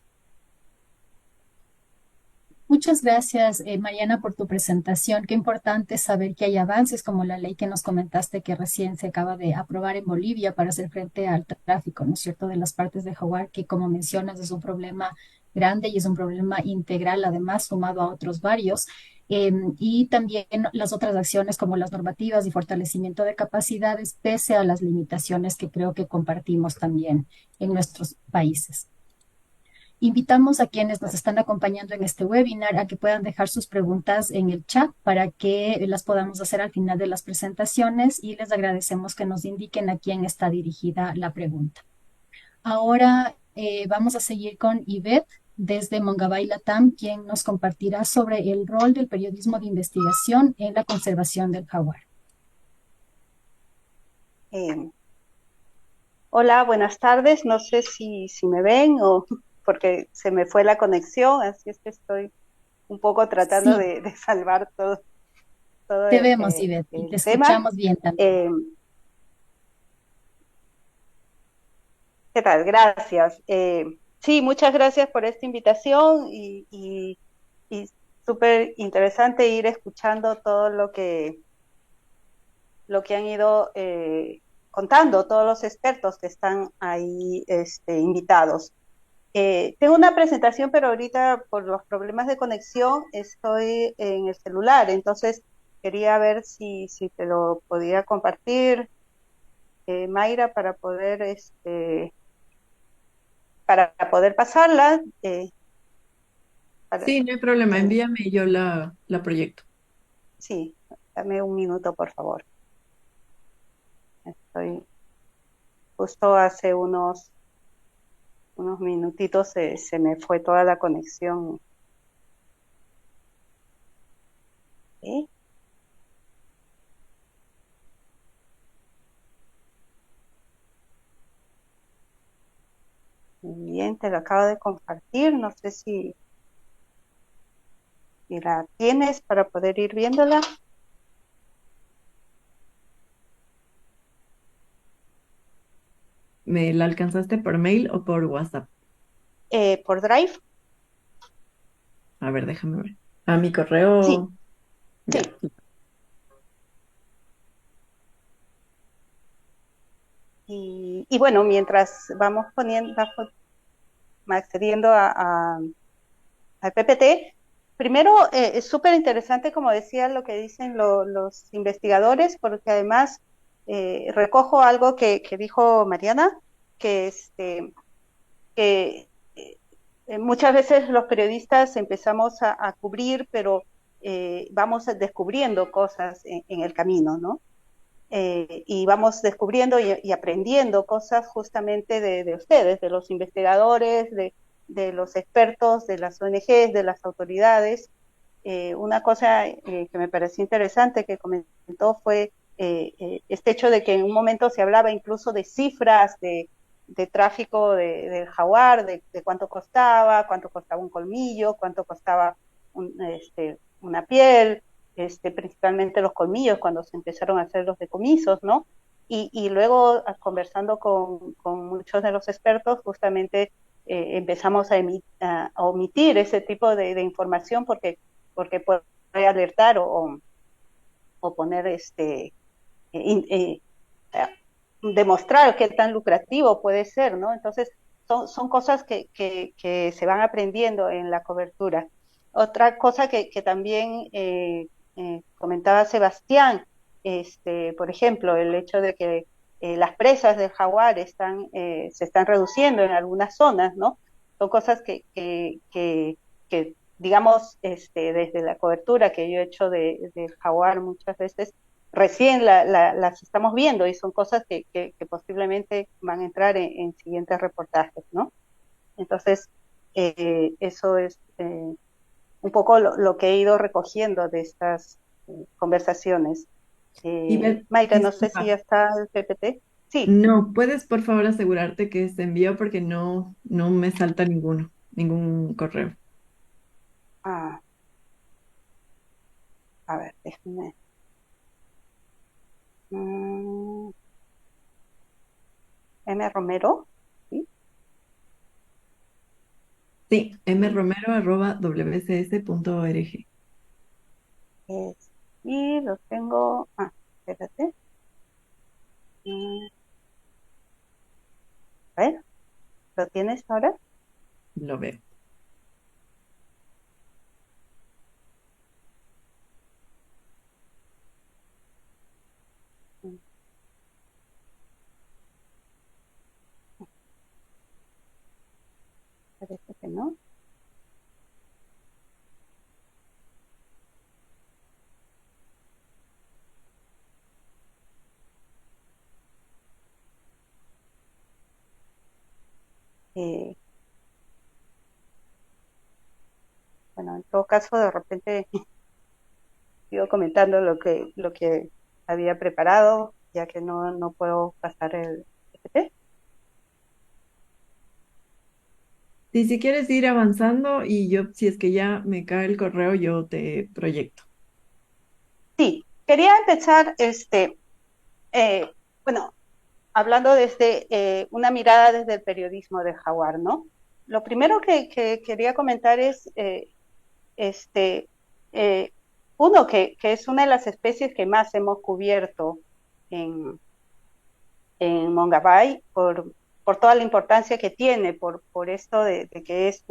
[SPEAKER 1] Muchas gracias, Mariana, por tu presentación. Qué importante saber que hay avances como la ley que nos comentaste que recién se acaba de aprobar en Bolivia para hacer frente al tráfico, ¿no es cierto?, de las partes de jaguar, que como mencionas es un problema grande y es un problema integral, además, sumado a otros varios. Y también las otras acciones como las normativas y fortalecimiento de capacidades, pese a las limitaciones que creo que compartimos también en nuestros países. Invitamos a quienes nos están acompañando en este webinar a que puedan dejar sus preguntas en el chat para que las podamos hacer al final de las presentaciones y les agradecemos que nos indiquen a quién está dirigida la pregunta. Ahora vamos a seguir con Yvette desde Mongabay Latam, quien nos compartirá sobre el rol del periodismo de investigación en la conservación del jaguar.
[SPEAKER 4] Hola, buenas tardes. No sé si me ven o porque se me fue la conexión, así es que estoy un poco tratando
[SPEAKER 1] Sí,
[SPEAKER 4] de salvar todo
[SPEAKER 1] te vemos, Yvette, y te
[SPEAKER 4] el tema.
[SPEAKER 1] escuchamos bien también.
[SPEAKER 4] ¿Qué tal? Gracias. Sí, muchas gracias por esta invitación y súper interesante ir escuchando todo lo que han ido contando todos los expertos que están ahí invitados. Tengo una presentación, pero ahorita por los problemas de conexión estoy en el celular, entonces quería ver si te lo podía compartir, Mayra, para poder pasarla.
[SPEAKER 5] Sí, no hay problema,
[SPEAKER 4] Eh,
[SPEAKER 5] envíame y yo la proyecto.
[SPEAKER 4] sí, dame un minuto, por favor. Estoy justo hace unos minutitos se me fue toda la conexión. ¿Eh? Bien, te lo acabo de compartir. No sé si la tienes para poder ir viéndola.
[SPEAKER 5] ¿Me la alcanzaste por mail o por WhatsApp?
[SPEAKER 4] Por Drive.
[SPEAKER 5] A ver, déjame ver. A mi
[SPEAKER 4] Sí,
[SPEAKER 5] correo.
[SPEAKER 4] sí.
[SPEAKER 5] Ya.
[SPEAKER 4] Y bueno, mientras vamos accediendo al PPT, primero es súper interesante, como decía, lo que dicen los investigadores, porque además recojo algo que dijo Mariana, que, que muchas veces los periodistas empezamos a cubrir, pero vamos descubriendo cosas en el camino, ¿no? Y vamos descubriendo y aprendiendo cosas justamente de ustedes, de los investigadores, de los expertos, de las ONGs, de las autoridades. Una cosa que me pareció interesante que comentó fue este hecho de que en un momento se hablaba incluso de cifras de tráfico del jaguar, de cuánto costaba un colmillo, cuánto costaba una piel, principalmente los colmillos cuando se empezaron a hacer los decomisos, ¿no? Y luego conversando con muchos de los expertos, justamente empezamos a omitir ese tipo de información porque puede alertar o poner demostrar qué tan lucrativo puede ser, ¿no? Entonces, son cosas que se van aprendiendo en la cobertura. Otra cosa que también comentaba Sebastián, por ejemplo, el hecho de que las presas del jaguar se están reduciendo en algunas zonas, ¿no? Son cosas que digamos, desde la cobertura que yo he hecho del jaguar muchas veces, recién las estamos viendo y son cosas que posiblemente van a entrar en siguientes reportajes, ¿no? Entonces, eso es un poco lo que he ido recogiendo de estas conversaciones.
[SPEAKER 5] Y ver,
[SPEAKER 4] Mayra, no sé si ya
[SPEAKER 5] disculpa.
[SPEAKER 4] está el PPT. Sí.
[SPEAKER 5] No, ¿puedes por favor asegurarte que se envió porque no me salta ningún correo?
[SPEAKER 4] Ah, a ver, déjame. Mm, M. Romero. ¿Sí?
[SPEAKER 5] Sí, mromero@wcs.org.
[SPEAKER 4] Y lo tengo. Ah, espérate. Mm, a ver, ¿lo tienes ahora?
[SPEAKER 5] Lo veo.
[SPEAKER 4] Mm, parece que no. Eh, bueno, en todo caso, de repente sigo comentando lo que había preparado, ya que no puedo pasar el PPT.
[SPEAKER 5] Sí, si quieres ir avanzando y yo, si es que ya me cae el correo, yo te proyecto.
[SPEAKER 4] Sí, quería empezar, eh, bueno, hablando desde una mirada desde el periodismo de Jaguar, ¿no? Lo primero que quería comentar es, este, eh, uno, que es una de las especies que más hemos cubierto en, en Mongabay por toda la importancia que tiene, por esto de que es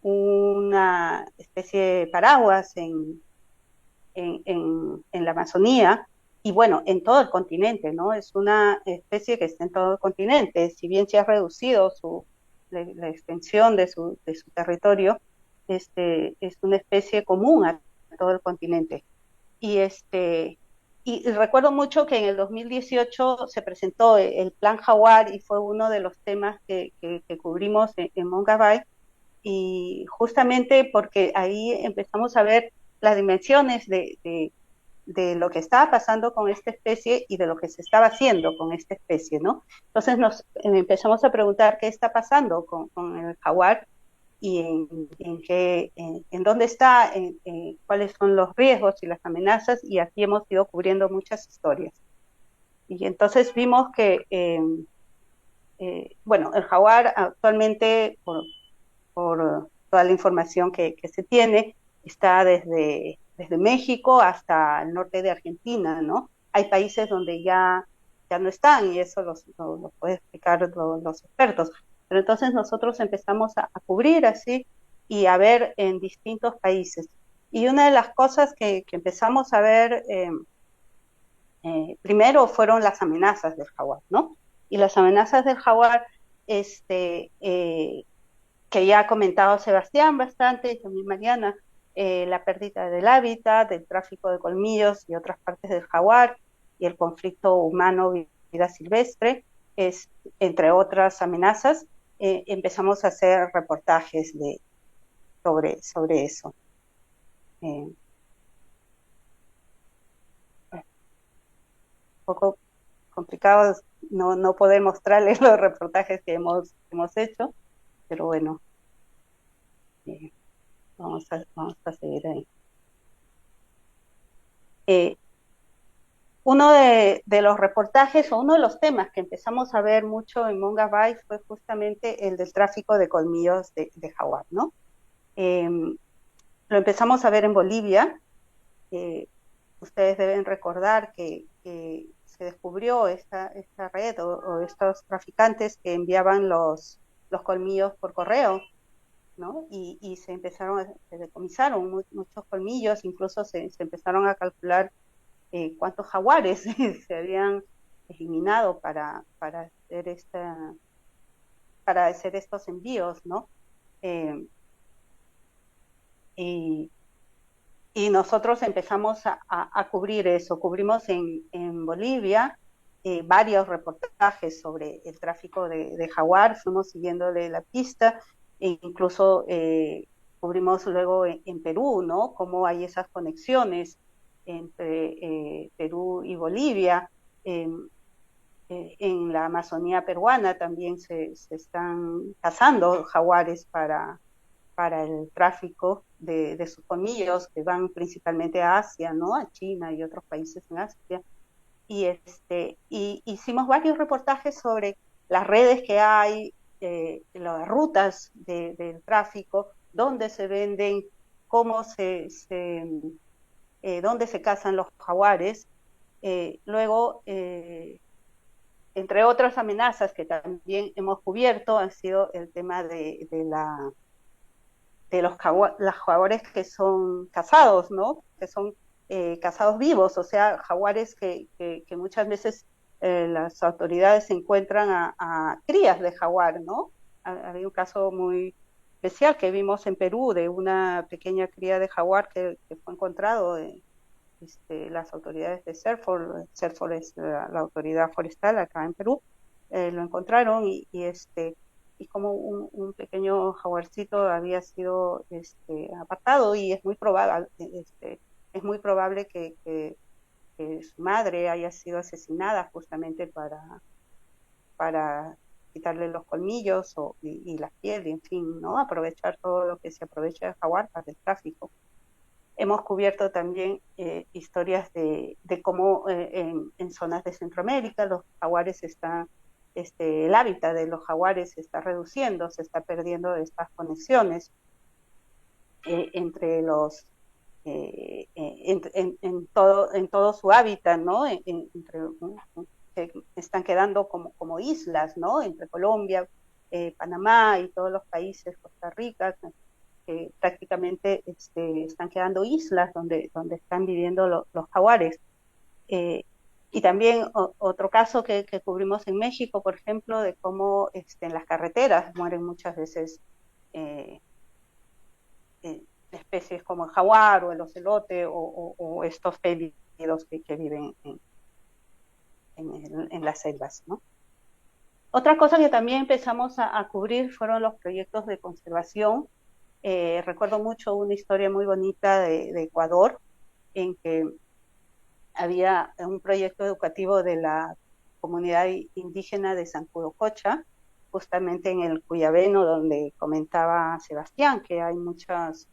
[SPEAKER 4] una especie paraguas en la Amazonía y bueno, en todo el continente, ¿no? Es una especie que está en todo el continente, si bien se ha reducido la extensión de su territorio, es una especie común a todo el continente. Y, y recuerdo mucho que en el 2018 se presentó el Plan Jaguar y fue uno de los temas que cubrimos en Mongabay, y justamente porque ahí empezamos a ver las dimensiones de lo que estaba pasando con esta especie y de lo que se estaba haciendo con esta especie, ¿no? Entonces nos empezamos a preguntar qué está pasando con el jaguar y en dónde está, cuáles son los riesgos y las amenazas, y aquí hemos ido cubriendo muchas historias. Y entonces vimos que, bueno, el jaguar actualmente, por toda la información que se tiene, está desde México hasta el norte de Argentina, ¿no? Hay países donde ya no están y eso lo puede explicar los expertos. Pero entonces nosotros empezamos a cubrir así y a ver en distintos países. Y una de las cosas que empezamos a ver primero fueron las amenazas del jaguar, ¿no? Y las amenazas del jaguar, que ya ha comentado Sebastián bastante, y también Mariana, la pérdida del hábitat, del tráfico de colmillos y otras partes del jaguar, y el conflicto humano-vida silvestre, entre otras amenazas, empezamos a hacer reportajes sobre eso. Un poco complicado no poder mostrarles los reportajes que hemos hecho, pero bueno, vamos a seguir ahí. Uno de los reportajes o uno de los temas que empezamos a ver mucho en Mongabay fue justamente el del tráfico de colmillos de jaguar, ¿no? Lo empezamos a ver en Bolivia. Ustedes deben recordar que se descubrió esta red o estos traficantes que enviaban los colmillos por correo, ¿no? Y se decomisaron muchos colmillos, incluso se empezaron a calcular cuántos jaguares se habían eliminado para hacer estos envíos, ¿no? Y, y nosotros empezamos a cubrir eso. Cubrimos en Bolivia varios reportajes sobre el tráfico de jaguar, fuimos siguiéndole la pista, e incluso cubrimos luego en Perú, ¿no? Cómo hay esas conexiones entre Perú y Bolivia. En la Amazonía peruana también se están cazando jaguares para el tráfico de sus colmillos, que van principalmente a Asia, ¿no? A China y otros países en Asia. Y hicimos varios reportajes sobre las redes que hay, las rutas del tráfico, dónde se venden, cómo dónde se cazan los jaguares. Luego, entre otras amenazas que también hemos cubierto, ha sido el tema de los jaguares que son cazados, ¿no? Que son cazados vivos, o sea, jaguares que muchas veces las autoridades encuentran a crías de jaguar, ¿no? Había un caso muy especial que vimos en Perú de una pequeña cría de jaguar que fue encontrado. Las autoridades de CERFOR es la autoridad forestal acá en Perú, lo encontraron y y como un pequeño jaguarcito había sido apartado, y es muy probable que su madre haya sido asesinada justamente para quitarle los colmillos y la piel, y en fin, ¿no? Aprovechar todo lo que se aprovecha del jaguar para el tráfico. Hemos cubierto también historias de cómo en zonas de Centroamérica los jaguares están, el hábitat de los jaguares se está reduciendo, se está perdiendo estas conexiones entre los en todo su hábitat, ¿no? Que están quedando como islas, ¿no? Entre Colombia, Panamá y todos los países, Costa Rica, que prácticamente están quedando islas donde están viviendo los jaguares. Y también otro caso que cubrimos en México, por ejemplo, de cómo en las carreteras mueren muchas veces eh, especies como el jaguar o el ocelote o estos felinos que viven en las selvas, ¿no? Otra cosa que también empezamos a cubrir fueron los proyectos de conservación. Recuerdo mucho una historia muy bonita de Ecuador, en que había un proyecto educativo de la comunidad indígena de Sancudococha, justamente en el Cuyabeno, donde comentaba Sebastián, que hay muchas,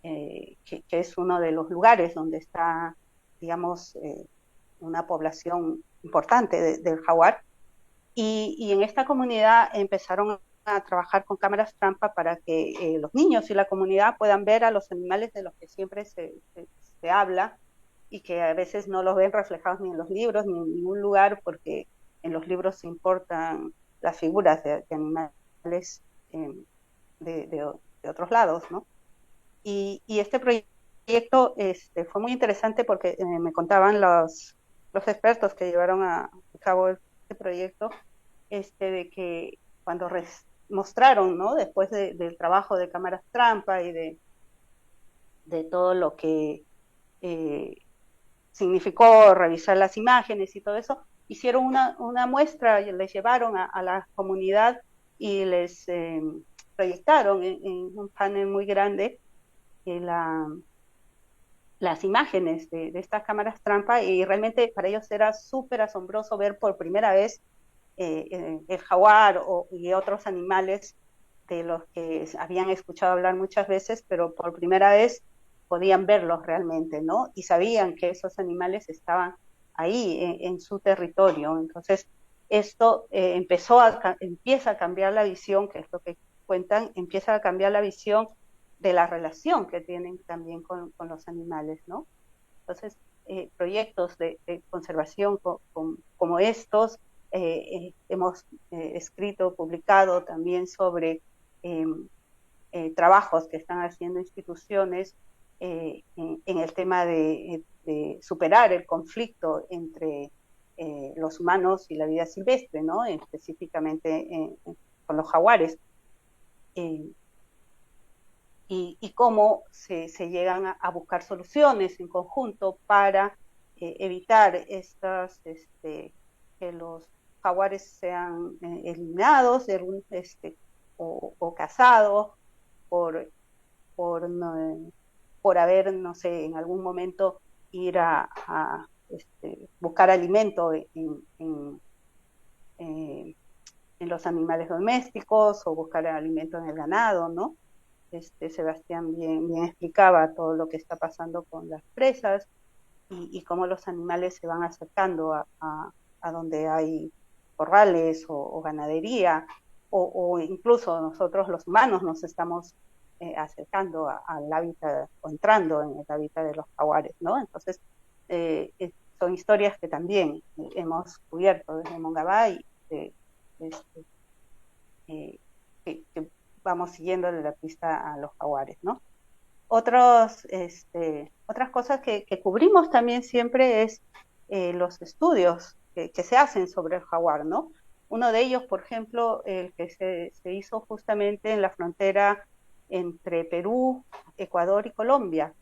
[SPEAKER 4] que es uno de los lugares donde está, digamos, una población importante del jaguar. Y en esta comunidad empezaron a trabajar con cámaras trampa para que los niños y la comunidad puedan ver a los animales de los que siempre se habla, y que a veces no los ven reflejados ni en los libros ni en ningún lugar, porque en los libros se importan las figuras de animales de otros lados, ¿no? Y este proyecto fue muy interesante porque me contaban los expertos que llevaron a cabo este proyecto, de que cuando mostraron, ¿no? Después del trabajo de cámaras trampa y de todo lo que significó revisar las imágenes y todo eso, hicieron una muestra, y les llevaron a la comunidad y les proyectaron en un panel muy grande las imágenes de estas cámaras trampa, y realmente para ellos era súper asombroso ver por primera vez el jaguar y otros animales de los que habían escuchado hablar muchas veces, pero por primera vez podían verlos realmente, ¿no? Y sabían que esos animales estaban ahí en su territorio. Entonces, esto empieza a cambiar la visión, que es lo que cuentan, empieza a cambiar la visión de la relación que tienen también con los animales, ¿no? Entonces, proyectos de conservación como estos, hemos escrito, publicado también sobre trabajos que están haciendo instituciones en el tema de superar el conflicto entre los humanos y la vida silvestre, ¿no? Específicamente con los jaguares. Y cómo se llegan a buscar soluciones en conjunto para evitar que los jaguares sean eliminados o cazados por haber, no sé, en algún momento ir a buscar alimento en los animales domésticos o buscar alimento en el ganado, ¿no? Sebastián bien explicaba todo lo que está pasando con las presas y cómo los animales se van acercando a donde hay corrales o ganadería, o incluso nosotros los humanos nos estamos acercando al hábitat o entrando en el hábitat de los jaguares, ¿no? Entonces, son historias que también hemos cubierto desde Mongabay, que vamos siguiéndole la pista a los jaguares, ¿no? Otras cosas que cubrimos también siempre es los estudios que se hacen sobre el jaguar, ¿no? Uno de ellos, por ejemplo, el que se hizo justamente en la frontera entre Perú, Ecuador y Colombia.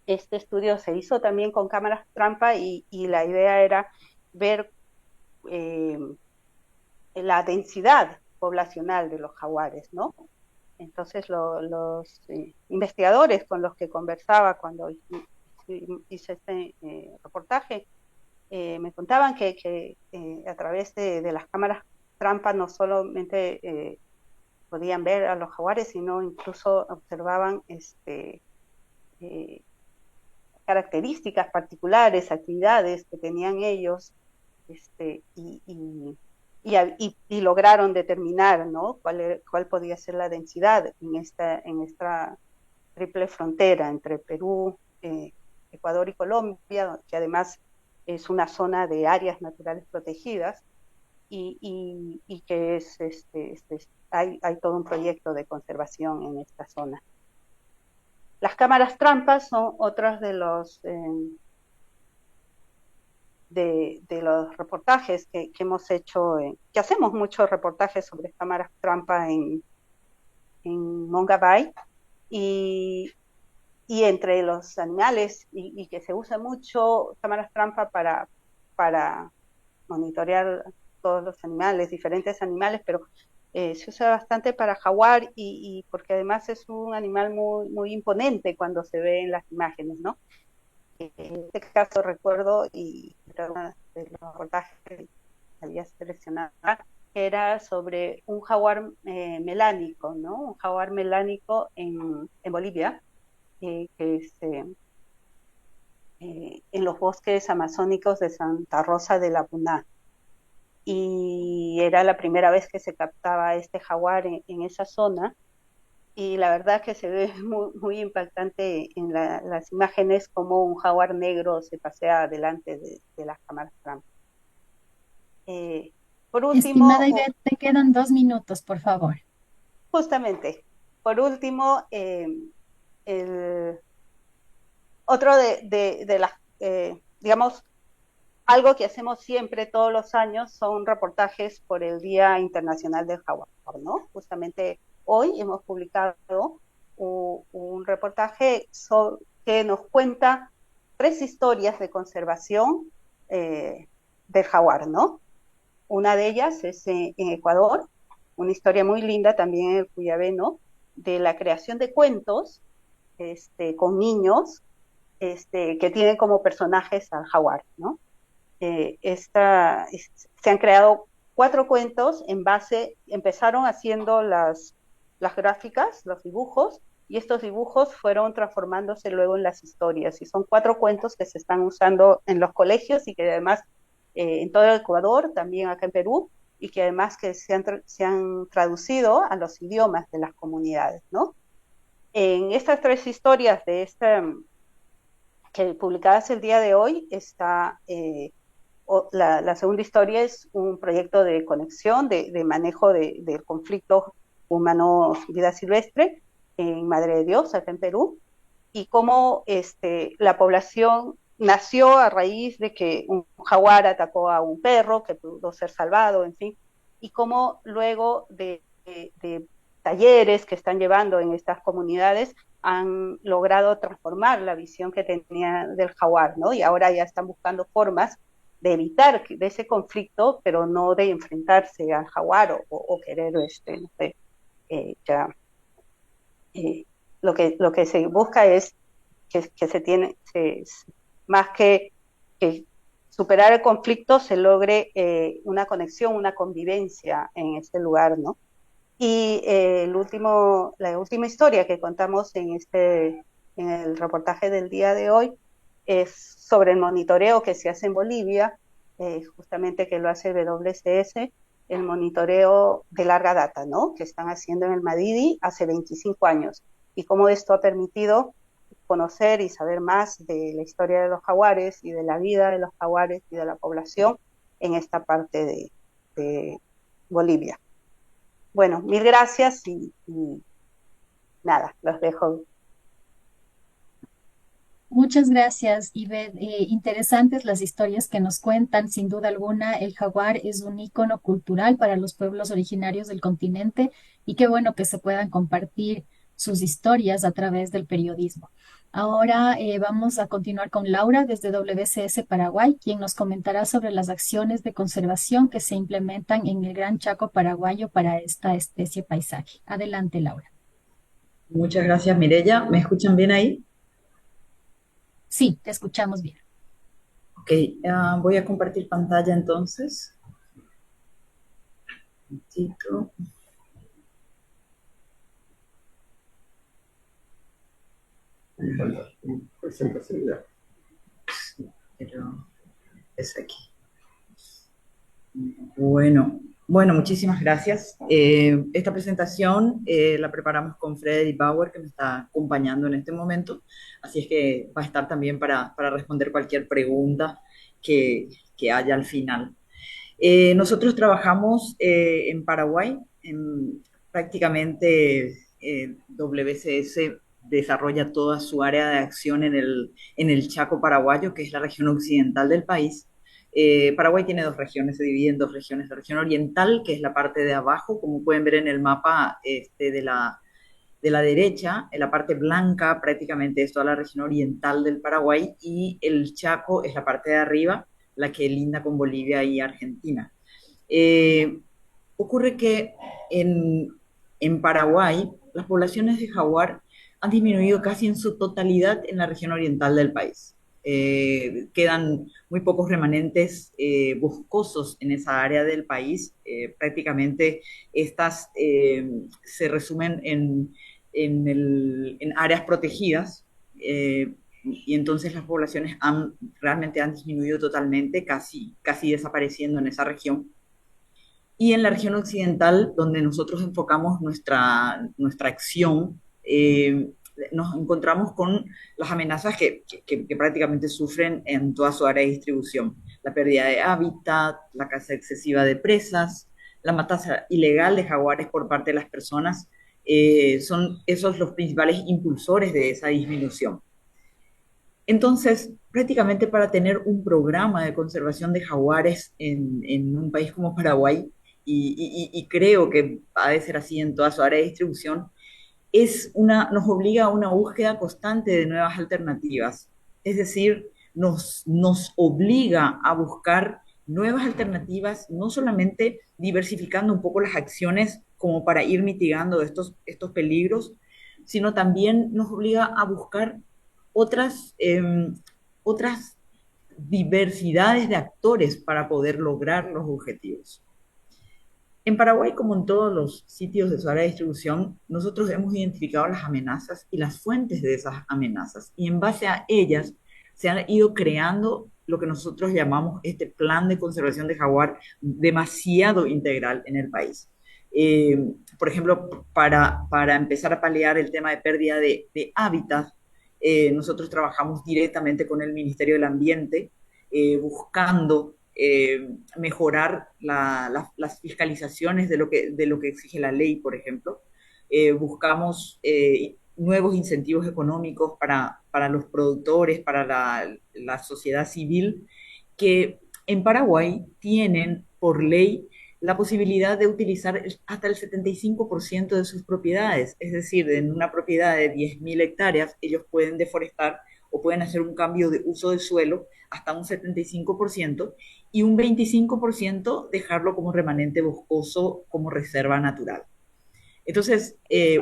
[SPEAKER 4] Este estudio se hizo también con cámaras trampa y la idea era ver la densidad poblacional de los jaguares, ¿no? Entonces los investigadores con los que conversaba cuando hice este reportaje me contaban que a través de las cámaras trampa no solamente podían ver a los jaguares, sino incluso observaban características particulares, actividades que tenían ellos, y lograron determinar, ¿no? cuál podía ser la densidad en esta triple frontera entre Perú, Ecuador y Colombia, que además es una zona de áreas naturales protegidas, y que hay todo un proyecto de conservación en esta zona. Las cámaras trampas son otros de los reportajes que hemos hecho, que hacemos muchos reportajes sobre cámaras trampa en Mongabay, y entre los animales, y que se usa mucho cámaras trampa para monitorear todos los animales, diferentes animales, pero se usa bastante para jaguar, y porque además es un animal muy, muy imponente cuando se ve en las imágenes, ¿no? En este caso recuerdo, y era uno de los reportajes que había seleccionado, que era sobre un jaguar melánico, ¿no? Un jaguar melánico en Bolivia, que es en los bosques amazónicos de Santa Rosa de la Puna. Y era la primera vez que se captaba este jaguar en esa zona, y la verdad que se ve muy, muy impactante en las imágenes como un jaguar negro se pasea delante de las cámaras trampa. Por
[SPEAKER 1] Estimada
[SPEAKER 4] último,
[SPEAKER 1] Ivette, te quedan 2 minutos, por favor.
[SPEAKER 4] justamente, por último, otro de las, digamos, algo que hacemos siempre todos los años son reportajes por el Día Internacional del Jaguar, ¿no? Justamente hoy hemos publicado un reportaje que nos cuenta 3 historias de conservación del jaguar, ¿no? Una de ellas es en Ecuador, una historia muy linda también en el Cuyabé, ¿no? De la creación de cuentos con niños que tienen como personajes al jaguar, ¿no? Se han creado 4 cuentos empezaron haciendo las gráficas, los dibujos, y estos dibujos fueron transformándose luego en las historias, y son 4 cuentos que se están usando en los colegios, y que además en todo el Ecuador, también acá en Perú, y que además que se han traducido a los idiomas de las comunidades, ¿no? En estas 3 historias que publicadas el día de hoy está... la segunda historia es un proyecto de conexión, de manejo del conflicto humano-vida silvestre en Madre de Dios, acá en Perú, y cómo la población nació a raíz de que un jaguar atacó a un perro que pudo ser salvado, en fin, y cómo luego de talleres que están llevando en estas comunidades han logrado transformar la visión que tenía del jaguar, ¿no? Y ahora ya están buscando formas de evitar de ese conflicto, pero no de enfrentarse al jaguar o querer, no sé, ya, lo que se busca es que más que superar el conflicto, se logre una conexión, una convivencia en este lugar, ¿no? Y la última historia que contamos en el reportaje del día de hoy es sobre el monitoreo que se hace en Bolivia, justamente que lo hace WCS, el monitoreo de larga data, ¿no? Que están haciendo en el Madidi hace 25 años, y cómo esto ha permitido conocer y saber más de la historia de los jaguares y de la vida de los jaguares y de la población en esta parte de Bolivia. Bueno, mil gracias y nada, los dejo.
[SPEAKER 1] Muchas gracias, Ivette. Interesantes las historias que nos cuentan. Sin duda alguna, el jaguar es un ícono cultural para los pueblos originarios del continente, y qué bueno que se puedan compartir sus historias a través del periodismo. Ahora vamos a continuar con Laura desde WCS Paraguay, quien nos comentará sobre las acciones de conservación que se implementan en el Gran Chaco paraguayo para esta especie paisaje. Adelante, Laura.
[SPEAKER 6] Muchas gracias, Mireya. ¿Me escuchan bien ahí?
[SPEAKER 1] Sí, te escuchamos bien.
[SPEAKER 6] Ok, voy a compartir pantalla entonces. Un momentito. Pero es aquí. Bueno, muchísimas gracias. Esta presentación la preparamos con Frederick Bauer, que me está acompañando en este momento, así es que va a estar también para responder cualquier pregunta que haya al final. Nosotros trabajamos en Paraguay, prácticamente WCS desarrolla toda su área de acción en el Chaco paraguayo, que es la región occidental del país. Paraguay tiene dos regiones, se divide en dos regiones. La región oriental, que es la parte de abajo, como pueden ver en el mapa de la derecha, en la parte blanca prácticamente es toda la región oriental del Paraguay, y el Chaco es la parte de arriba, la que linda con Bolivia y Argentina. Ocurre que en Paraguay las poblaciones de jaguar han disminuido casi en su totalidad en la región oriental del país. Quedan muy pocos remanentes boscosos en esa área del país. Prácticamente estas se resumen en áreas protegidas, y entonces las poblaciones realmente han disminuido totalmente, casi desapareciendo en esa región. Y en la región occidental, donde nosotros enfocamos nuestra acción, nos encontramos con las amenazas que prácticamente sufren en toda su área de distribución. La pérdida de hábitat, la caza excesiva de presas, la matanza ilegal de jaguares por parte de las personas, son esos los principales impulsores de esa disminución. Entonces, prácticamente para tener un programa de conservación de jaguares en un país como Paraguay, y creo que ha de ser así en toda su área de distribución, nos obliga a una búsqueda constante de nuevas alternativas. Es decir, nos obliga a buscar nuevas alternativas, no solamente diversificando un poco las acciones como para ir mitigando estos peligros, sino también nos obliga a buscar otras, otras diversidades de actores para poder lograr los objetivos. En Paraguay, como en todos los sitios de su área de distribución, nosotros hemos identificado las amenazas y las fuentes de esas amenazas, y en base a ellas se han ido creando lo que nosotros llamamos este plan de conservación de jaguar demasiado integral en el país. Por ejemplo, para empezar a paliar el tema de pérdida de hábitat, nosotros trabajamos directamente con el Ministerio del Ambiente, buscando mejorar las fiscalizaciones de lo que exige la ley, por ejemplo. Buscamos nuevos incentivos económicos para los productores, para la sociedad civil, que en Paraguay tienen por ley la posibilidad de utilizar hasta el 75% de sus propiedades. Es decir, en una propiedad de 10.000 hectáreas, ellos pueden deforestar o pueden hacer un cambio de uso del suelo hasta un 75%, y un 25% dejarlo como remanente boscoso, como reserva natural. Entonces,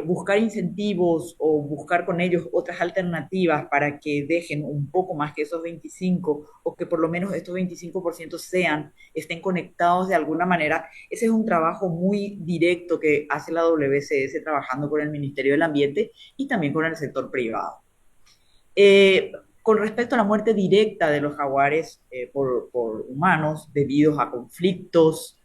[SPEAKER 6] buscar incentivos o buscar con ellos otras alternativas para que dejen un poco más que esos 25, o que por lo menos estos 25% estén conectados de alguna manera, ese es un trabajo muy directo que hace la WCS trabajando con el Ministerio del Ambiente y también con el sector privado. Con respecto a la muerte directa de los jaguares por humanos debido a conflictos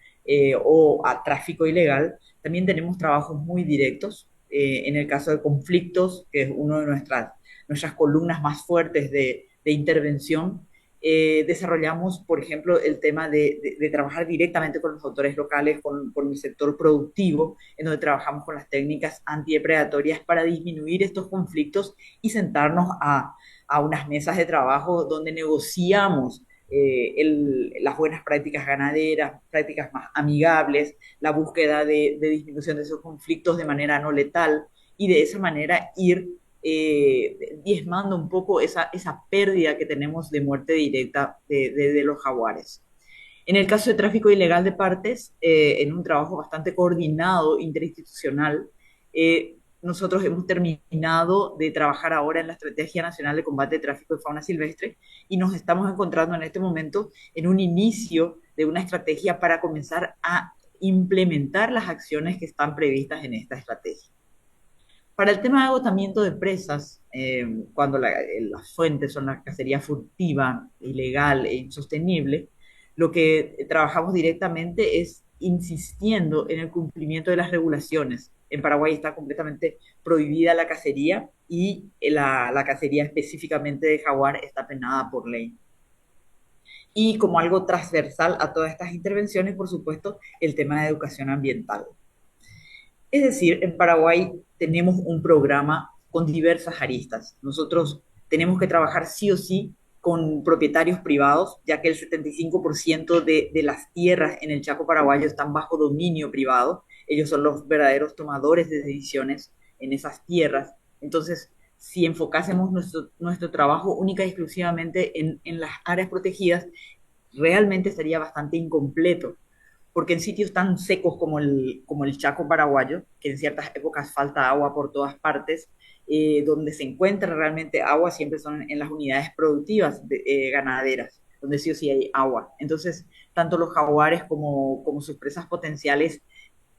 [SPEAKER 6] o a tráfico ilegal, también tenemos trabajos muy directos. En el caso de conflictos, que es una de nuestras columnas más fuertes de intervención, desarrollamos, por ejemplo, el tema de trabajar directamente con los autores locales, con el sector productivo, en donde trabajamos con las técnicas antidepredatorias para disminuir estos conflictos y sentarnos a unas mesas de trabajo donde negociamos las buenas prácticas ganaderas, prácticas más amigables, la búsqueda de disminución de esos conflictos de manera no letal, y de esa manera ir diezmando un poco esa pérdida que tenemos de muerte directa de los jaguares. En el caso de tráfico ilegal de partes, en un trabajo bastante coordinado, interinstitucional, nosotros hemos terminado de trabajar ahora en la Estrategia Nacional de Combate de Tráfico de Fauna Silvestre y nos estamos encontrando en este momento en un inicio de una estrategia para comenzar a implementar las acciones que están previstas en esta estrategia. Para el tema de agotamiento de presas, cuando las fuentes son la cacería furtiva, ilegal e insostenible, lo que trabajamos directamente es insistiendo en el cumplimiento de las regulaciones. En Paraguay está completamente prohibida la cacería y la cacería específicamente de jaguar está penada por ley. Y como algo transversal a todas estas intervenciones, por supuesto, el tema de educación ambiental. Es decir, en Paraguay tenemos un programa con diversas aristas. Nosotros tenemos que trabajar sí o sí con propietarios privados, ya que el 75% de las tierras en el Chaco paraguayo están bajo dominio privado. Ellos son los verdaderos tomadores de decisiones en esas tierras. Entonces, si enfocásemos nuestro trabajo única y exclusivamente en las áreas protegidas, realmente estaría bastante incompleto, porque en sitios tan secos como el Chaco paraguayo, que en ciertas épocas falta agua por todas partes, donde se encuentra realmente agua siempre son en las unidades productivas ganaderas, donde sí o sí hay agua. Entonces, tanto los jaguares como sus presas potenciales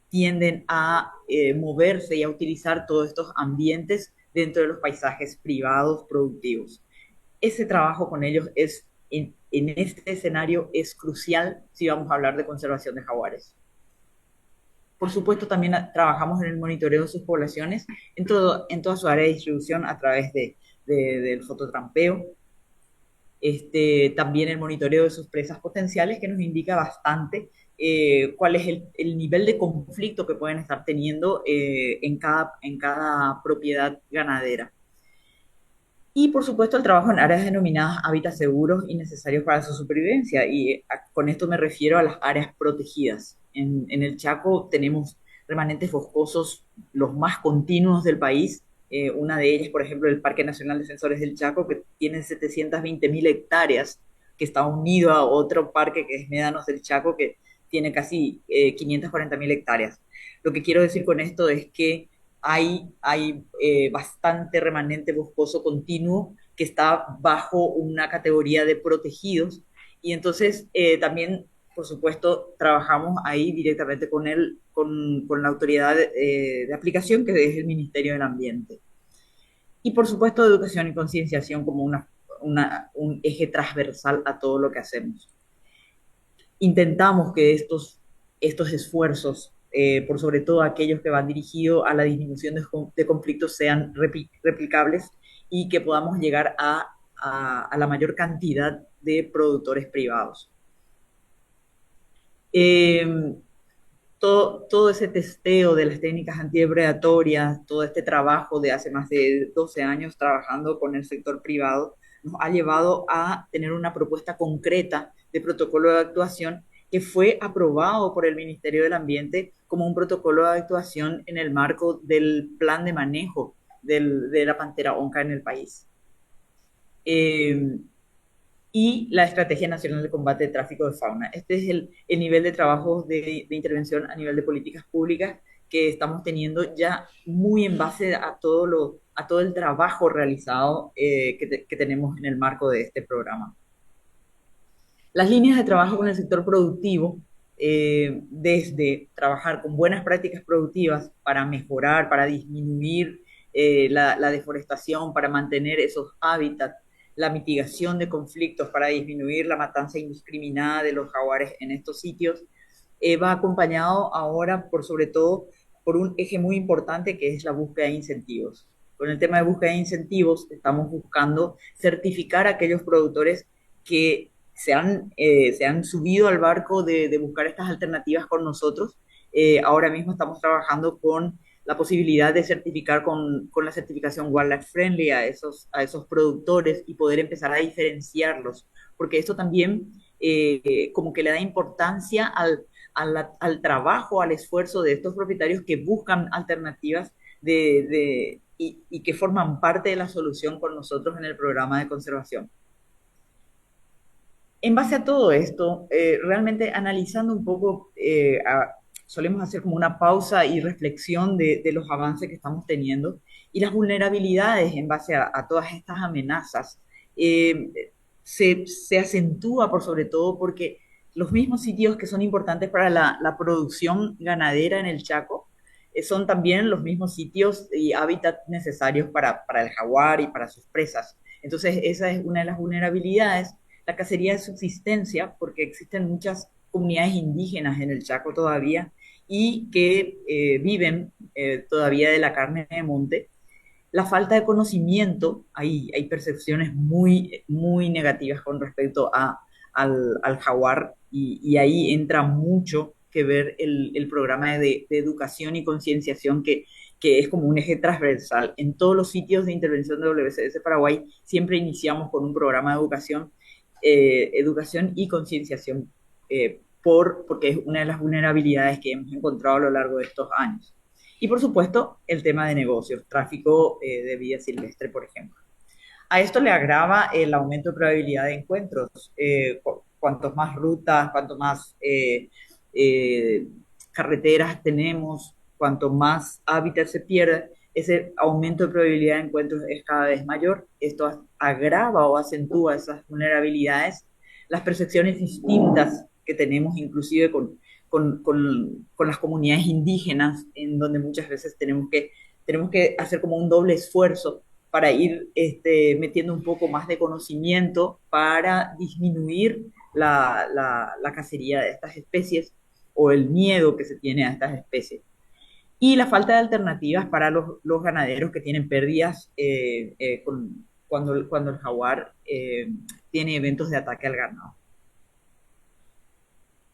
[SPEAKER 6] tienden a moverse y a utilizar todos estos ambientes dentro de los paisajes privados productivos. Ese trabajo con ellos en este escenario es crucial si vamos a hablar de conservación de jaguares. Por supuesto, también trabajamos en el monitoreo de sus poblaciones en toda su área de distribución a través del fototrampeo. También el monitoreo de sus presas potenciales, que nos indica bastante cuál es el nivel de conflicto que pueden estar teniendo en cada propiedad ganadera. Y por supuesto el trabajo en áreas denominadas hábitats seguros y necesarios para su supervivencia. Y con esto me refiero a las áreas protegidas. En el Chaco tenemos remanentes boscosos los más continuos del país. Una de ellas, por ejemplo, el Parque Nacional Defensores del Chaco, que tiene 720.000 hectáreas, que está unido a otro parque que es Médanos del Chaco, que tiene casi 540.000 hectáreas. Lo que quiero decir con esto es que hay bastante remanente boscoso continuo que está bajo una categoría de protegidos y entonces también, por supuesto, trabajamos ahí directamente con la autoridad de aplicación, que es el Ministerio del Ambiente. Y por supuesto, educación y concienciación como un eje transversal a todo lo que hacemos. Intentamos que estos esfuerzos, por sobre todo aquellos que van dirigidos a la disminución de conflictos, sean replicables y que podamos llegar a la mayor cantidad de productores privados. Todo ese testeo de las técnicas antidepredatorias, todo este trabajo de hace más de 12 años trabajando con el sector privado, nos ha llevado a tener una propuesta concreta de protocolo de actuación que fue aprobado por el Ministerio del Ambiente como un protocolo de actuación en el marco del plan de manejo de la pantera onca en el país. Y la Estrategia Nacional de Combate de Tráfico de Fauna. Este es el nivel de trabajo de intervención a nivel de políticas públicas que estamos teniendo ya muy en base a todo el trabajo realizado que tenemos en el marco de este programa. Las líneas de trabajo con el sector productivo, desde trabajar con buenas prácticas productivas para mejorar, para disminuir la deforestación, para mantener esos hábitats, la mitigación de conflictos para disminuir la matanza indiscriminada de los jaguares en estos sitios, va acompañado ahora sobre todo por un eje muy importante que es la búsqueda de incentivos. Con el tema de búsqueda de incentivos estamos buscando certificar a aquellos productores que se han subido al barco de buscar estas alternativas con nosotros. Ahora mismo estamos trabajando con la posibilidad de certificar con la certificación Wildlife Friendly a esos productores y poder empezar a diferenciarlos, porque esto también como que le da importancia al trabajo, al esfuerzo de estos propietarios que buscan alternativas de y que forman parte de la solución con nosotros en el programa de conservación. En base a todo esto, realmente analizando un poco, solemos hacer como una pausa y reflexión de los avances que estamos teniendo y las vulnerabilidades en base a todas estas amenazas. eh, se acentúa por sobre todo porque los mismos sitios que son importantes para la producción ganadera en el Chaco son también los mismos sitios y hábitats necesarios para el jaguar y para sus presas. Entonces, esa es una de las vulnerabilidades. La cacería de subsistencia, porque existen muchas comunidades indígenas en el Chaco todavía y que viven todavía de la carne de monte. La falta de conocimiento, hay percepciones muy negativas con respecto al jaguar y ahí entra mucho que ver el programa de educación y concienciación que es como un eje transversal. En todos los sitios de intervención de WCS Paraguay siempre iniciamos con un programa de educación y concienciación, porque es una de las vulnerabilidades que hemos encontrado a lo largo de estos años. Y por supuesto, el tema de negocios, tráfico de vida silvestre, por ejemplo. A esto le agrava el aumento de probabilidad de encuentros. Cuantos más rutas, cuanto más eh, carreteras tenemos, cuanto más hábitat se pierde, ese aumento de probabilidad de encuentros es cada vez mayor. Esto agrava o acentúa esas vulnerabilidades, las percepciones distintas que tenemos inclusive con las comunidades indígenas, en donde muchas veces tenemos que hacer como un doble esfuerzo para ir metiendo un poco más de conocimiento para disminuir la cacería de estas especies o el miedo que se tiene a estas especies. Y la falta de alternativas para los ganaderos que tienen pérdidas cuando el jaguar tiene eventos de ataque al ganado.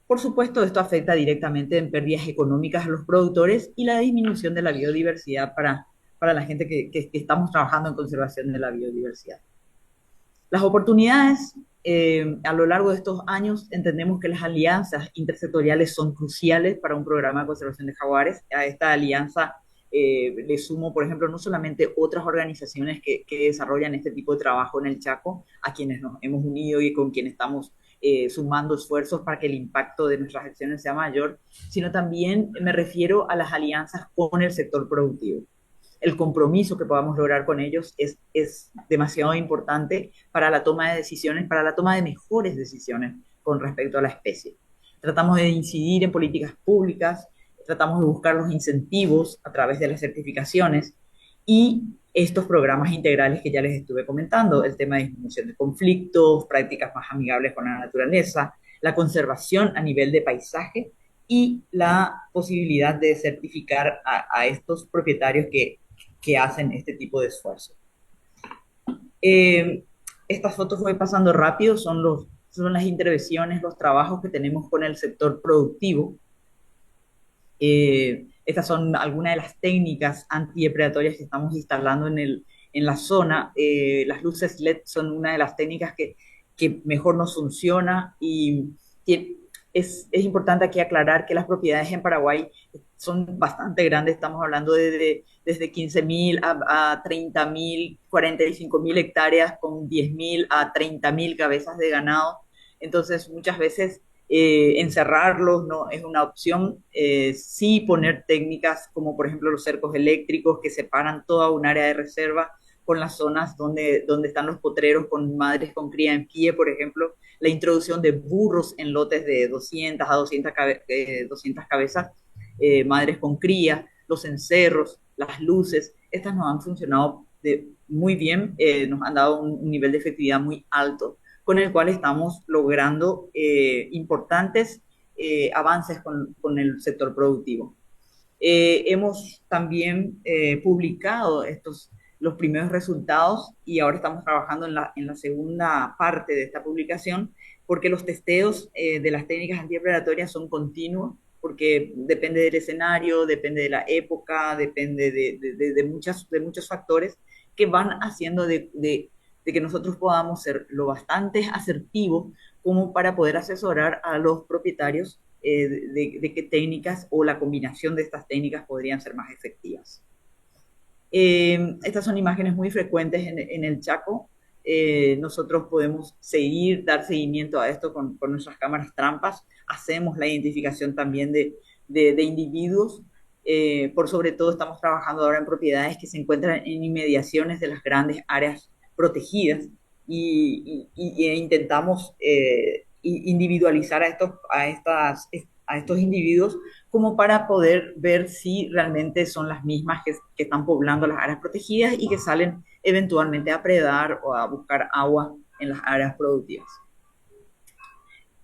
[SPEAKER 6] Por supuesto, esto afecta directamente en pérdidas económicas a los productores y la disminución de la biodiversidad para la gente que estamos trabajando en conservación de la biodiversidad. Las oportunidades, a lo largo de estos años, entendemos que las alianzas intersectoriales son cruciales para un programa de conservación de jaguares. A esta alianza le sumo, por ejemplo, no solamente otras organizaciones que desarrollan este tipo de trabajo en el Chaco, a quienes nos hemos unido y con quienes estamos sumando esfuerzos para que el impacto de nuestras acciones sea mayor, sino también me refiero a las alianzas con el sector productivo. El compromiso que podamos lograr con ellos es demasiado importante para la toma de decisiones, para la toma de mejores decisiones con respecto a la especie. Tratamos de incidir en políticas públicas, tratamos de buscar los incentivos a través de las certificaciones y estos programas integrales que ya les estuve comentando, el tema de disminución de conflictos, prácticas más amigables con la naturaleza, la conservación a nivel de paisaje y la posibilidad de certificar a estos propietarios que hacen este tipo de esfuerzo. Estas fotos voy pasando rápido, son las intervenciones, los trabajos que tenemos con el sector productivo. Estas son algunas de las técnicas antidepredatorias que estamos instalando en la zona. Las luces LED son una de las técnicas que mejor nos funciona y es importante aquí aclarar que las propiedades en Paraguay son bastante grandes, estamos hablando desde 15.000 a 30.000, 45.000 hectáreas con 10.000 a 30.000 cabezas de ganado. Entonces, muchas veces encerrarlos no es una opción. Sí poner técnicas como, por ejemplo, los cercos eléctricos que separan toda un área de reserva con las zonas donde están los potreros con madres con cría en pie, por ejemplo, la introducción de burros en lotes de 200 a 200 cabezas, madres con cría, los encerros, las luces, estas nos han funcionado muy bien, nos han dado un nivel de efectividad muy alto, con el cual estamos logrando importantes avances con el sector productivo. Hemos también publicado los primeros resultados y ahora estamos trabajando en la segunda parte de esta publicación porque los testeos de las técnicas antidepredatorias son continuos porque depende del escenario, depende de la época, depende de muchos factores que van haciendo de que nosotros podamos ser lo bastante asertivos como para poder asesorar a los propietarios de qué técnicas o la combinación de estas técnicas podrían ser más efectivas. Estas son imágenes muy frecuentes en el Chaco. Nosotros podemos dar seguimiento a esto con nuestras cámaras trampas. Hacemos la identificación también de individuos. Por sobre todo estamos trabajando ahora en propiedades que se encuentran en inmediaciones de las grandes áreas protegidas e intentamos individualizar a estos individuos como para poder ver si realmente son las mismas que están poblando las áreas protegidas y que salen eventualmente a predar o a buscar agua en las áreas productivas.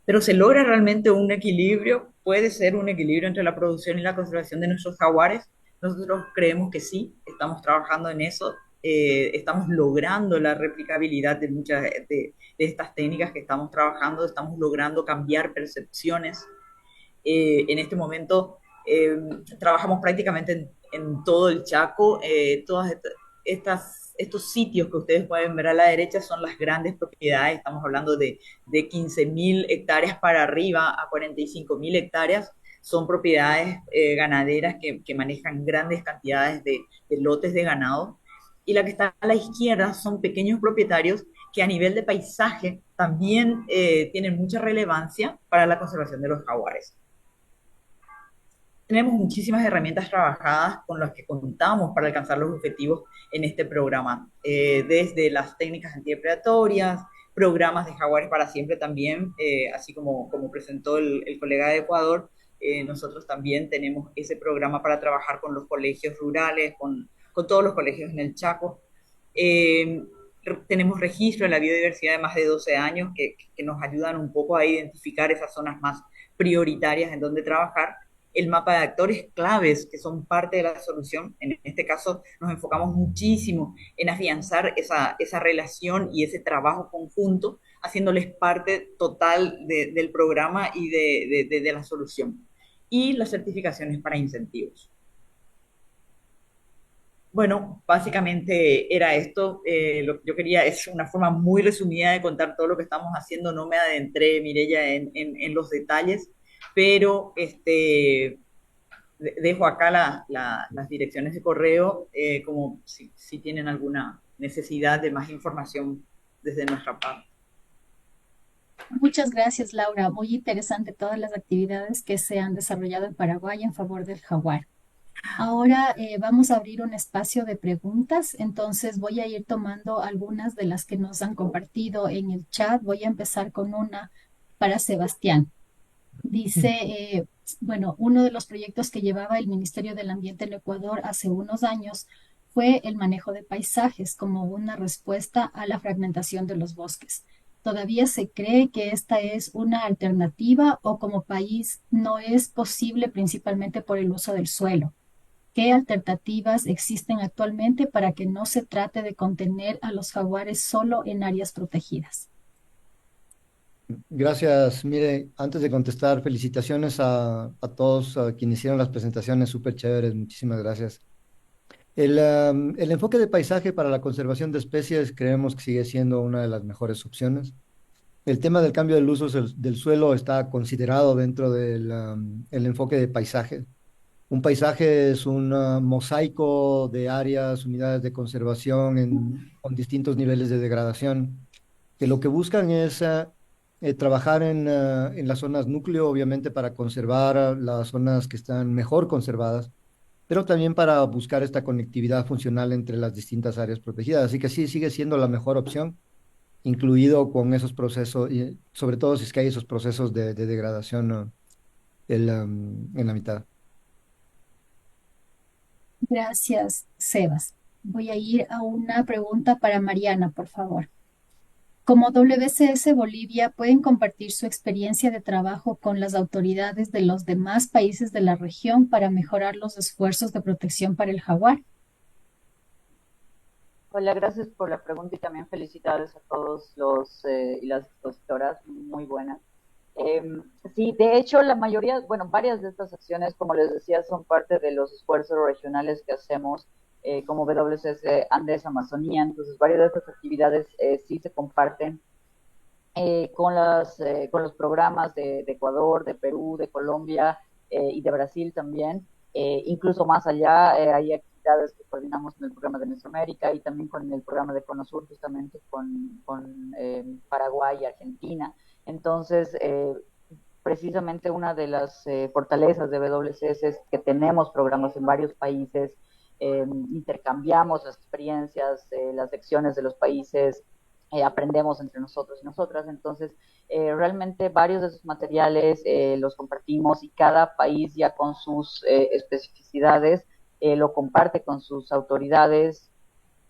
[SPEAKER 6] Pero se logra realmente un equilibrio, puede ser un equilibrio entre la producción y la conservación de nuestros jaguares. Nosotros creemos que sí, estamos trabajando en eso, estamos logrando la replicabilidad de muchas de estas técnicas que estamos trabajando, estamos logrando cambiar percepciones. En este momento trabajamos prácticamente en todo el Chaco. Todas estos sitios que ustedes pueden ver a la derecha son las grandes propiedades. Estamos hablando de 15.000 hectáreas para arriba a 45.000 hectáreas. Son propiedades ganaderas que manejan grandes cantidades de lotes de ganado. Y la que está a la izquierda son pequeños propietarios que a nivel de paisaje también tienen mucha relevancia para la conservación de los jaguares. Tenemos muchísimas herramientas trabajadas con las que contamos para alcanzar los objetivos en este programa, desde las técnicas antidepredatorias, programas de Jaguares para Siempre también, así como presentó el colega de Ecuador. Nosotros también tenemos ese programa para trabajar con los colegios rurales, con todos los colegios en el Chaco. Tenemos registro en la biodiversidad de más de 12 años que nos ayudan un poco a identificar esas zonas más prioritarias en donde trabajar. El mapa de actores claves que son parte de la solución. En este caso nos enfocamos muchísimo en afianzar esa relación y ese trabajo conjunto, haciéndoles parte total del programa y de la solución. Y las certificaciones para incentivos. Bueno, básicamente era esto. Yo quería, es una forma muy resumida de contar todo lo que estamos haciendo. No me adentré, Mireya, en los detalles, pero dejo acá las direcciones de correo, como si tienen alguna necesidad de más información desde nuestra parte.
[SPEAKER 1] Muchas gracias, Laura. Muy interesante todas las actividades que se han desarrollado en Paraguay en favor del jaguar. Ahora vamos a abrir un espacio de preguntas, entonces voy a ir tomando algunas de las que nos han compartido en el chat. Voy a empezar con una para Sebastián. Dice, bueno, uno de los proyectos que llevaba el Ministerio del Ambiente en Ecuador hace unos años fue el manejo de paisajes como una respuesta a la fragmentación de los bosques. ¿Todavía se cree que esta es una alternativa o como país no es posible principalmente por el uso del suelo? ¿Qué alternativas existen actualmente para que no se trate de contener a los jaguares solo en áreas protegidas?
[SPEAKER 2] Gracias. Mire, antes de contestar, felicitaciones a todos a quienes hicieron las presentaciones súper chéveres. Muchísimas gracias. El enfoque de paisaje para la conservación de especies creemos que sigue siendo una de las mejores opciones. El tema del cambio del uso del suelo está considerado dentro del el enfoque de paisaje. Un paisaje es un mosaico de áreas, unidades de conservación con distintos niveles de degradación, que lo que buscan es trabajar en las zonas núcleo, obviamente, para conservar las zonas que están mejor conservadas, pero también para buscar esta conectividad funcional entre las distintas áreas protegidas. Así que sí, sigue siendo la mejor opción, incluido con esos procesos, y sobre todo si es que hay esos procesos de degradación en la mitad.
[SPEAKER 1] Gracias, Sebas. Voy a ir a una pregunta para Mariana, por favor. Como WCS Bolivia, ¿pueden compartir su experiencia de trabajo con las autoridades de los demás países de la región para mejorar los esfuerzos de protección para el jaguar?
[SPEAKER 3] Hola, gracias por la pregunta y también felicidades a todos los y las expositoras, muy buenas. Sí, de hecho, la mayoría, bueno, varias de estas acciones, como les decía, son parte de los esfuerzos regionales que hacemos como WCS Andes Amazonía. Entonces, varias de estas actividades sí se comparten con los programas de Ecuador, de Perú, de Colombia y de Brasil también. Incluso más allá hay actividades actividades que coordinamos con el programa de Mesoamérica y también con el programa de Conosur, justamente con Paraguay y Argentina. Entonces, precisamente una de las fortalezas de WCS es que tenemos programas en varios países, intercambiamos las experiencias, las lecciones de los países, aprendemos entre nosotros y nosotras. Entonces, realmente varios de esos materiales los compartimos y cada país ya con sus especificidades lo comparte con sus autoridades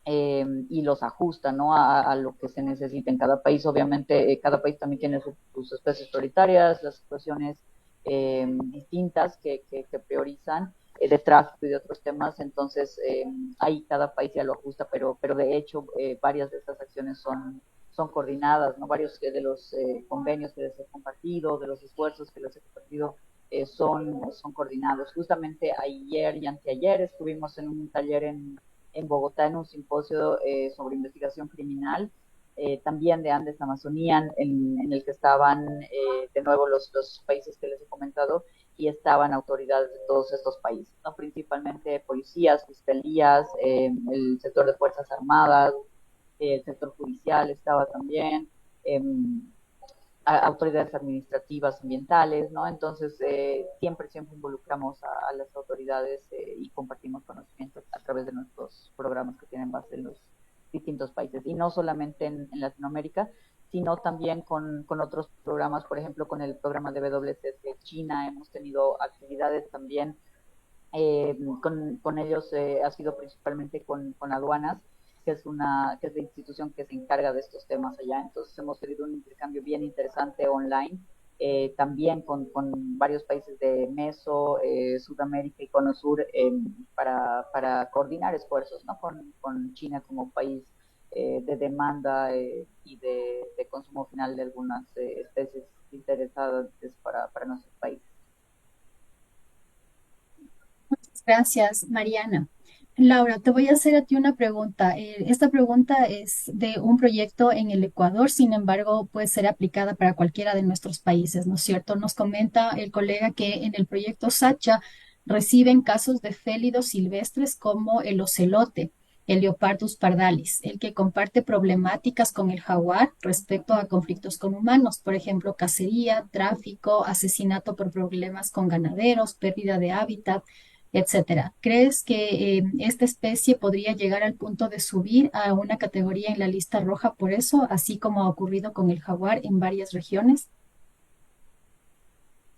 [SPEAKER 3] y los ajusta, ¿no? A lo que se necesita en cada país. Obviamente, cada país también tiene sus especies prioritarias, las situaciones distintas que priorizan de tráfico y de otros temas. Entonces, ahí cada país ya lo ajusta, pero de hecho, varias de estas acciones son coordinadas, ¿no? Varios de los convenios que les he compartido, de los esfuerzos que les he compartido, son coordinados. Justamente ayer y anteayer estuvimos en un taller en Bogotá en un simposio sobre investigación criminal, también de Andes Amazonian, en el que estaban de nuevo los países que les he comentado y estaban autoridades de todos estos países, ¿no? Principalmente policías, fiscalías, el sector de Fuerzas Armadas, el sector judicial estaba también, autoridades administrativas ambientales, ¿no? Entonces, siempre involucramos a las autoridades y compartimos conocimientos a través de nuestros programas que tienen base en los distintos países. Y no solamente en Latinoamérica, sino también con otros programas, por ejemplo, con el programa de WCS China, hemos tenido actividades también con ellos, ha sido principalmente con aduanas, que es la institución que se encarga de estos temas allá. Entonces hemos tenido un intercambio bien interesante online, también con varios países de Meso, Sudamérica y Cono Sur, para coordinar esfuerzos, ¿no? Con China como país de demanda y de consumo final de algunas especies interesadas para nuestros países.
[SPEAKER 1] Muchas gracias, Mariana. Laura, te voy a hacer a ti una pregunta. Esta pregunta es de un proyecto en el Ecuador, sin embargo, puede ser aplicada para cualquiera de nuestros países, ¿no es cierto? Nos comenta el colega que en el proyecto Sacha reciben casos de félidos silvestres como el ocelote, el Leopardus pardalis, el que comparte problemáticas con el jaguar respecto a conflictos con humanos, por ejemplo, cacería, tráfico, asesinato por problemas con ganaderos, pérdida de hábitat, etcétera. ¿Crees que esta especie podría llegar al punto de subir a una categoría en la lista roja por eso, así como ha ocurrido con el jaguar en varias regiones?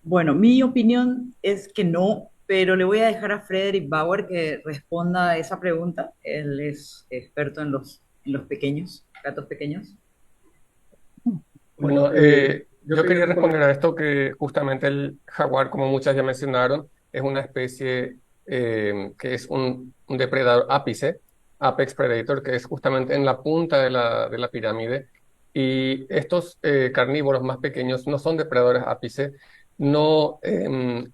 [SPEAKER 6] Bueno, mi opinión es que no, pero le voy a dejar a Frederick Bauer que responda a esa pregunta. Él es experto en los pequeños, gatos pequeños.
[SPEAKER 7] Bueno, yo quería responder a esto que justamente el jaguar, como muchas ya mencionaron, es una especie que es un depredador ápice, Apex Predator, que es justamente en la punta de la pirámide. Y estos carnívoros más pequeños no son depredadores ápice, no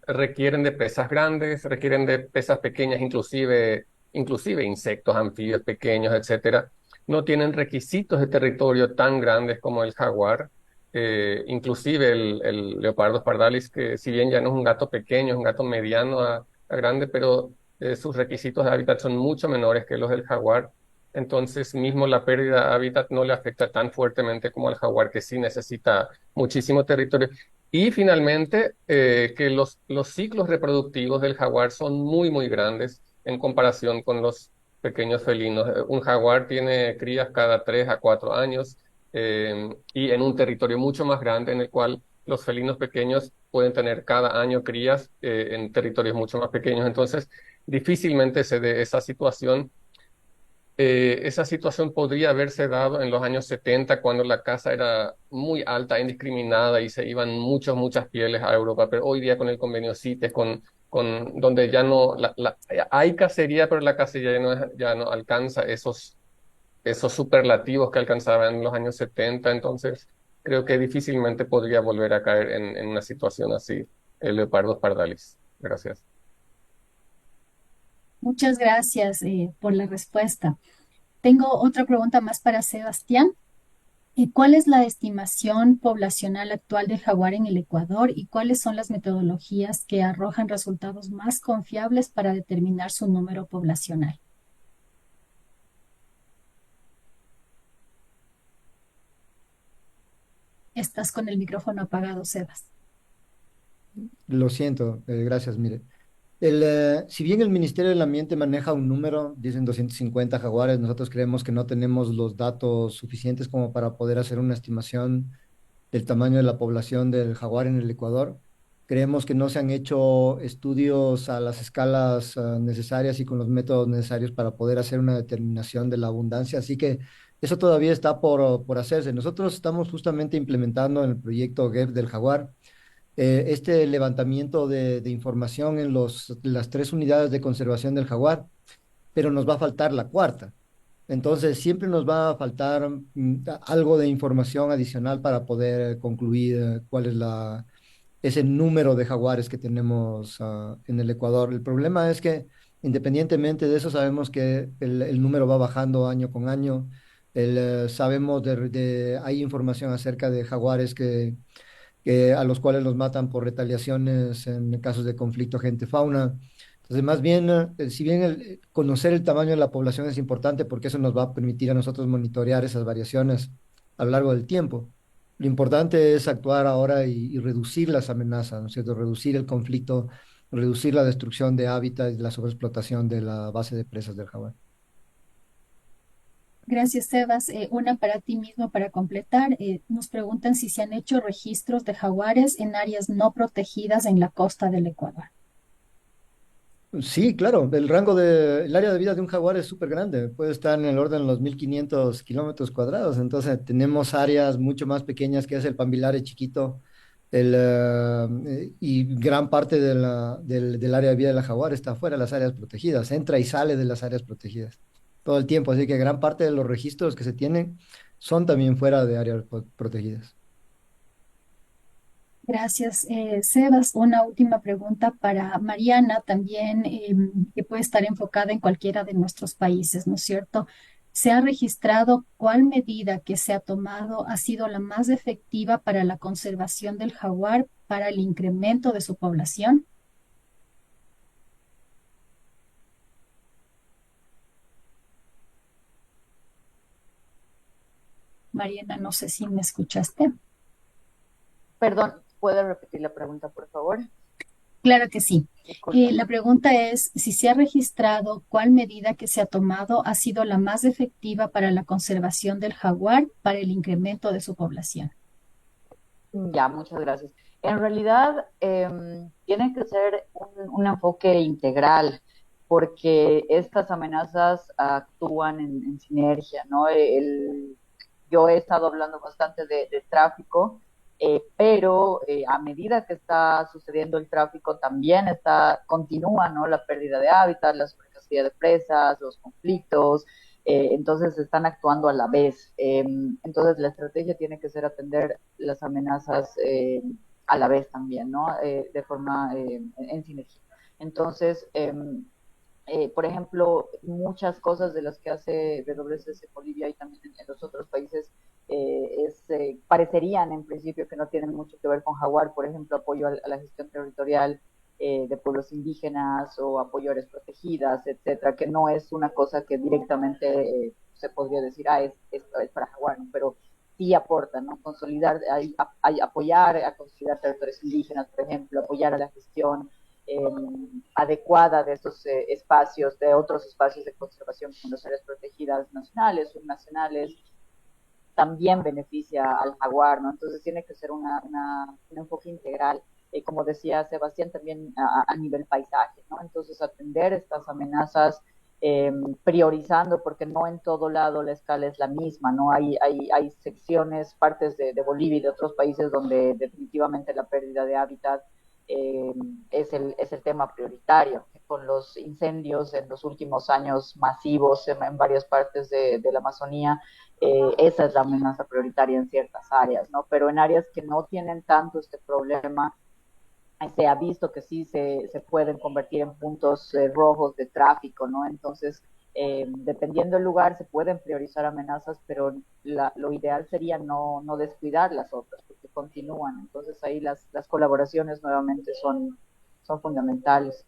[SPEAKER 7] requieren de presas grandes, requieren de presas pequeñas, inclusive insectos, anfibios pequeños, etcétera. No tienen requisitos de territorio tan grandes como el jaguar. Inclusive el Leopardus pardalis, que si bien ya no es un gato pequeño, es un gato mediano a grande, pero sus requisitos de hábitat son mucho menores que los del jaguar. Entonces, mismo la pérdida de hábitat no le afecta tan fuertemente como al jaguar, que sí necesita muchísimo territorio. Y finalmente, que los ciclos reproductivos del jaguar son muy, muy grandes en comparación con los pequeños felinos. Un jaguar tiene crías cada 3 a 4 años y en un territorio mucho más grande en el cual los felinos pequeños pueden tener cada año crías en territorios mucho más pequeños. Entonces, difícilmente se dé esa situación. Esa situación podría haberse dado en los años 70 cuando la caza era muy alta, indiscriminada y se iban muchas pieles a Europa, pero hoy día con el convenio CITES, donde ya no, hay cacería, pero la cacería ya no alcanza esos superlativos que alcanzaba en los años 70, entonces creo que difícilmente podría volver a caer en una situación así el Leopardus pardalis. Gracias.
[SPEAKER 1] Muchas gracias por la respuesta. Tengo otra pregunta más para Sebastián. ¿Cuál es la estimación poblacional actual del jaguar en el Ecuador y cuáles son las metodologías que arrojan resultados más confiables para determinar su número poblacional? Estás con el micrófono apagado, Sebas.
[SPEAKER 2] Lo siento, gracias, mire. Si bien el Ministerio del Ambiente maneja un número, dicen 250 jaguares, nosotros creemos que no tenemos los datos suficientes como para poder hacer una estimación del tamaño de la población del jaguar en el Ecuador. Creemos que no se han hecho estudios a las escalas necesarias y con los métodos necesarios para poder hacer una determinación de la abundancia, así que eso todavía está por hacerse. Nosotros estamos justamente implementando en el proyecto GEF del jaguar este levantamiento de información en las tres unidades de conservación del jaguar, pero nos va a faltar la cuarta. Entonces, siempre nos va a faltar algo de información adicional para poder concluir cuál es ese número de jaguares que tenemos en el Ecuador. El problema es que, independientemente de eso, sabemos que el número va bajando año con año. Sabemos hay información acerca de jaguares a los cuales los matan por retaliaciones en casos de conflicto gente-fauna. Entonces, más bien, si bien conocer el tamaño de la población es importante porque eso nos va a permitir a nosotros monitorear esas variaciones a lo largo del tiempo, lo importante es actuar ahora y reducir las amenazas, ¿no es cierto? Reducir el conflicto, reducir la destrucción de hábitat y la sobreexplotación de la base de presas del jaguar.
[SPEAKER 1] Gracias, Sebas. Una para ti mismo para completar. Nos preguntan si se han hecho registros de jaguares en áreas no protegidas en la costa del Ecuador.
[SPEAKER 2] Sí, claro, el área de vida de un jaguar es súper grande, puede estar en el orden de los 1500 kilómetros cuadrados, entonces tenemos áreas mucho más pequeñas que es el Pambilare chiquito, y gran parte del área de vida de la jaguar está fuera de las áreas protegidas, entra y sale de las áreas protegidas todo el tiempo, así que gran parte de los registros que se tienen son también fuera de áreas protegidas.
[SPEAKER 1] Gracias, Sebas. Una última pregunta para Mariana, también que puede estar enfocada en cualquiera de nuestros países, ¿no es cierto? ¿Se ha registrado cuál medida que se ha tomado ha sido la más efectiva para la conservación del jaguar, para el incremento de su población? Mariana, no sé si me escuchaste.
[SPEAKER 3] Perdón, ¿puede repetir la pregunta, por favor?
[SPEAKER 1] Claro que sí.
[SPEAKER 3] Disculpa.
[SPEAKER 1] La pregunta es si se ha registrado cuál medida que se ha tomado ha sido la más efectiva para la conservación del jaguar, para el incremento de su población.
[SPEAKER 3] Ya, muchas gracias. En realidad, tiene que ser un enfoque integral, porque estas amenazas actúan en sinergia, ¿no? Yo he estado hablando bastante de tráfico, pero a medida que está sucediendo el tráfico, también continúa, ¿no? La pérdida de hábitat, la sobrecacería de presas, los conflictos, entonces están actuando a la vez. Entonces la estrategia tiene que ser atender las amenazas a la vez también, ¿no? De forma en sinergia. Entonces, por ejemplo, muchas cosas de las que hace WCS Bolivia y también en los otros países parecerían en principio que no tienen mucho que ver con jaguar, por ejemplo, apoyo a la gestión territorial de pueblos indígenas o apoyo a áreas protegidas, etcétera, que no es una cosa que directamente se podría decir, esto es para jaguar, ¿no? Pero sí aporta, ¿no? Consolidar, apoyar a consolidar territorios indígenas, por ejemplo, apoyar a la gestión eh, adecuada de estos espacios, de otros espacios de conservación como las áreas protegidas nacionales, subnacionales, también beneficia al jaguar, ¿no? Entonces tiene que ser un enfoque integral, como decía Sebastián, también a nivel paisaje, ¿no? Entonces atender estas amenazas priorizando, porque no en todo lado la escala es la misma, ¿no? Hay secciones, partes de Bolivia y de otros países donde definitivamente la pérdida de hábitat es el tema prioritario. Con los incendios en los últimos años masivos en varias partes de la Amazonía, esa es la amenaza prioritaria en ciertas áreas, ¿no? Pero en áreas que no tienen tanto este problema, se ha visto que sí se pueden convertir en puntos rojos de tráfico, ¿no? Entonces, Dependiendo del lugar se pueden priorizar amenazas, pero lo ideal sería no descuidar las otras, porque continúan. Entonces ahí las colaboraciones nuevamente son fundamentales.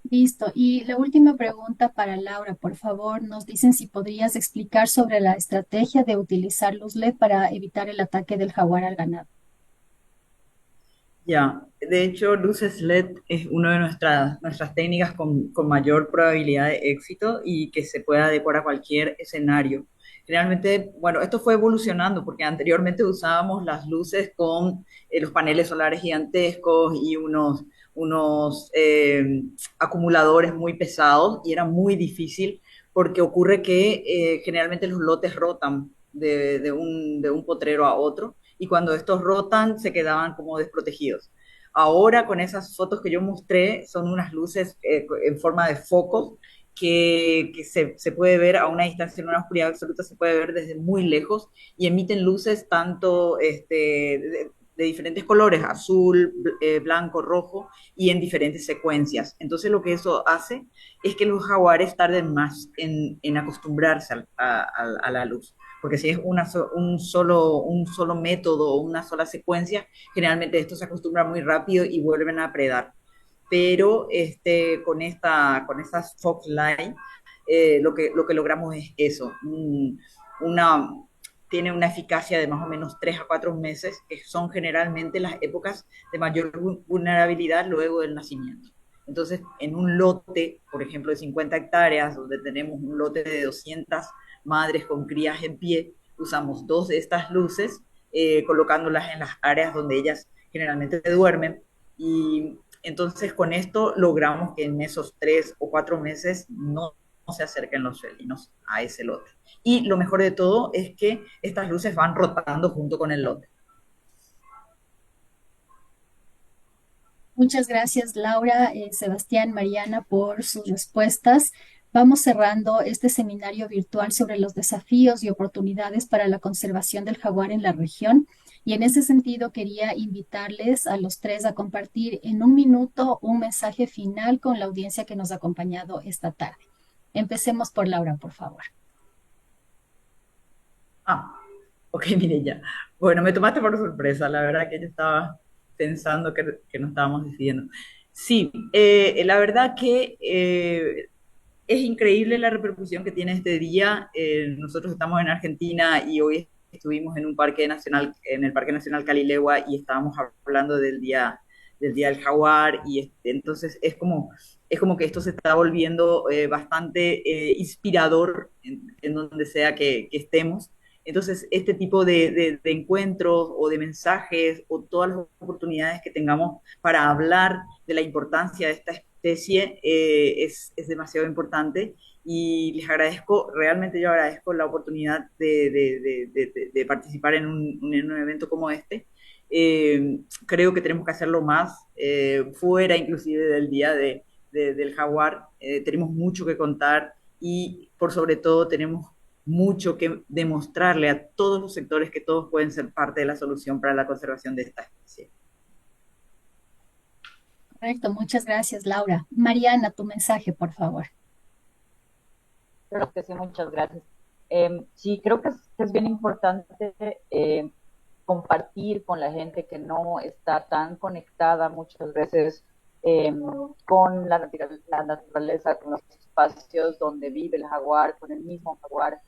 [SPEAKER 1] Listo. Y la última pregunta para Laura, por favor, nos dicen si podrías explicar sobre la estrategia de utilizar luz LED para evitar el ataque del jaguar al ganado.
[SPEAKER 6] Ya, de hecho, luces LED es una de nuestras técnicas con mayor probabilidad de éxito y que se puede adecuar a cualquier escenario. Generalmente, bueno, esto fue evolucionando porque anteriormente usábamos las luces con los paneles solares gigantescos y unos acumuladores muy pesados y era muy difícil porque ocurre que generalmente los lotes rotan de un potrero a otro y cuando estos rotan se quedaban como desprotegidos. Ahora con esas fotos que yo mostré son unas luces en forma de focos que se puede ver a una distancia en una oscuridad absoluta, se puede ver desde muy lejos y emiten luces tanto de diferentes colores, azul, blanco, rojo y en diferentes secuencias. Entonces lo que eso hace es que los jaguares tarden más en acostumbrarse a la luz porque si es un solo método o una sola secuencia, generalmente estos se acostumbran muy rápido y vuelven a predar. Pero con estas Fox Light, lo que logramos es eso, una, tiene una eficacia de más o menos 3 a 4 meses, que son generalmente las épocas de mayor vulnerabilidad luego del nacimiento. Entonces, en un lote, por ejemplo, de 50 hectáreas, donde tenemos un lote de 200 madres con crías en pie, usamos 2 de estas luces, colocándolas en las áreas donde ellas generalmente duermen. Y entonces con esto logramos que en esos 3 o 4 meses no se acerquen los felinos a ese lote. Y lo mejor de todo es que estas luces van rotando junto con el lote.
[SPEAKER 1] Muchas gracias, Laura, Sebastián, Mariana, por sus respuestas. Vamos cerrando este seminario virtual sobre los desafíos y oportunidades para la conservación del jaguar en la región. Y en ese sentido, quería invitarles a los tres a compartir en un minuto un mensaje final con la audiencia que nos ha acompañado esta tarde. Empecemos por Laura, por favor.
[SPEAKER 6] Ah, ok, mire ya. Bueno, me tomaste por sorpresa, la verdad que yo estaba pensando que no estábamos decidiendo. Sí, la verdad que es increíble la repercusión que tiene este día. Nosotros estamos en Argentina y hoy estuvimos en un parque nacional, en el Parque Nacional Calilegua y estábamos hablando del día del jaguar y entonces es como que esto se está volviendo bastante inspirador en donde sea que estemos. Entonces, este tipo de encuentros o de mensajes o todas las oportunidades que tengamos para hablar de la importancia de esta especie es demasiado importante y les agradezco, realmente yo agradezco la oportunidad de participar en un evento como este. Creo que tenemos que hacerlo más, fuera inclusive del día del jaguar. Tenemos mucho que contar y por sobre todo tenemos mucho que demostrarle a todos los sectores que todos pueden ser parte de la solución para la conservación de esta especie.
[SPEAKER 1] Correcto, muchas gracias, Laura. Mariana, tu mensaje, por favor.
[SPEAKER 3] Creo que sí, muchas gracias. Sí, creo que es bien importante compartir con la gente que no está tan conectada muchas veces eh, con la naturaleza, con los espacios donde vive el jaguar, con el mismo jaguar,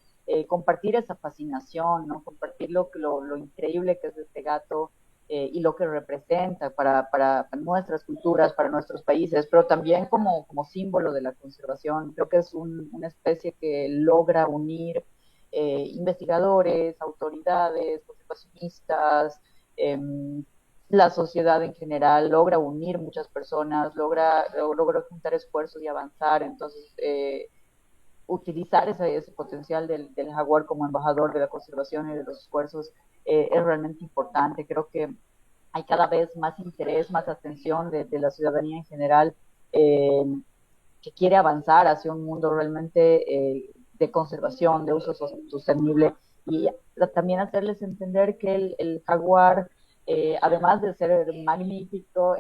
[SPEAKER 3] compartir esa fascinación, ¿no? Compartir lo increíble que es este gato y lo que representa para nuestras culturas, para nuestros países, pero también como símbolo de la conservación. Creo que es una especie que logra unir investigadores, autoridades, conservacionistas, la sociedad en general, logra unir muchas personas, logra juntar esfuerzos y avanzar. Entonces, utilizar ese potencial del jaguar como embajador de la conservación y de los esfuerzos es realmente importante. Creo que hay cada vez más interés, más atención de la ciudadanía en general eh, que quiere avanzar hacia un mundo realmente de conservación, de uso sostenible y también hacerles entender que el jaguar además de ser magnífico,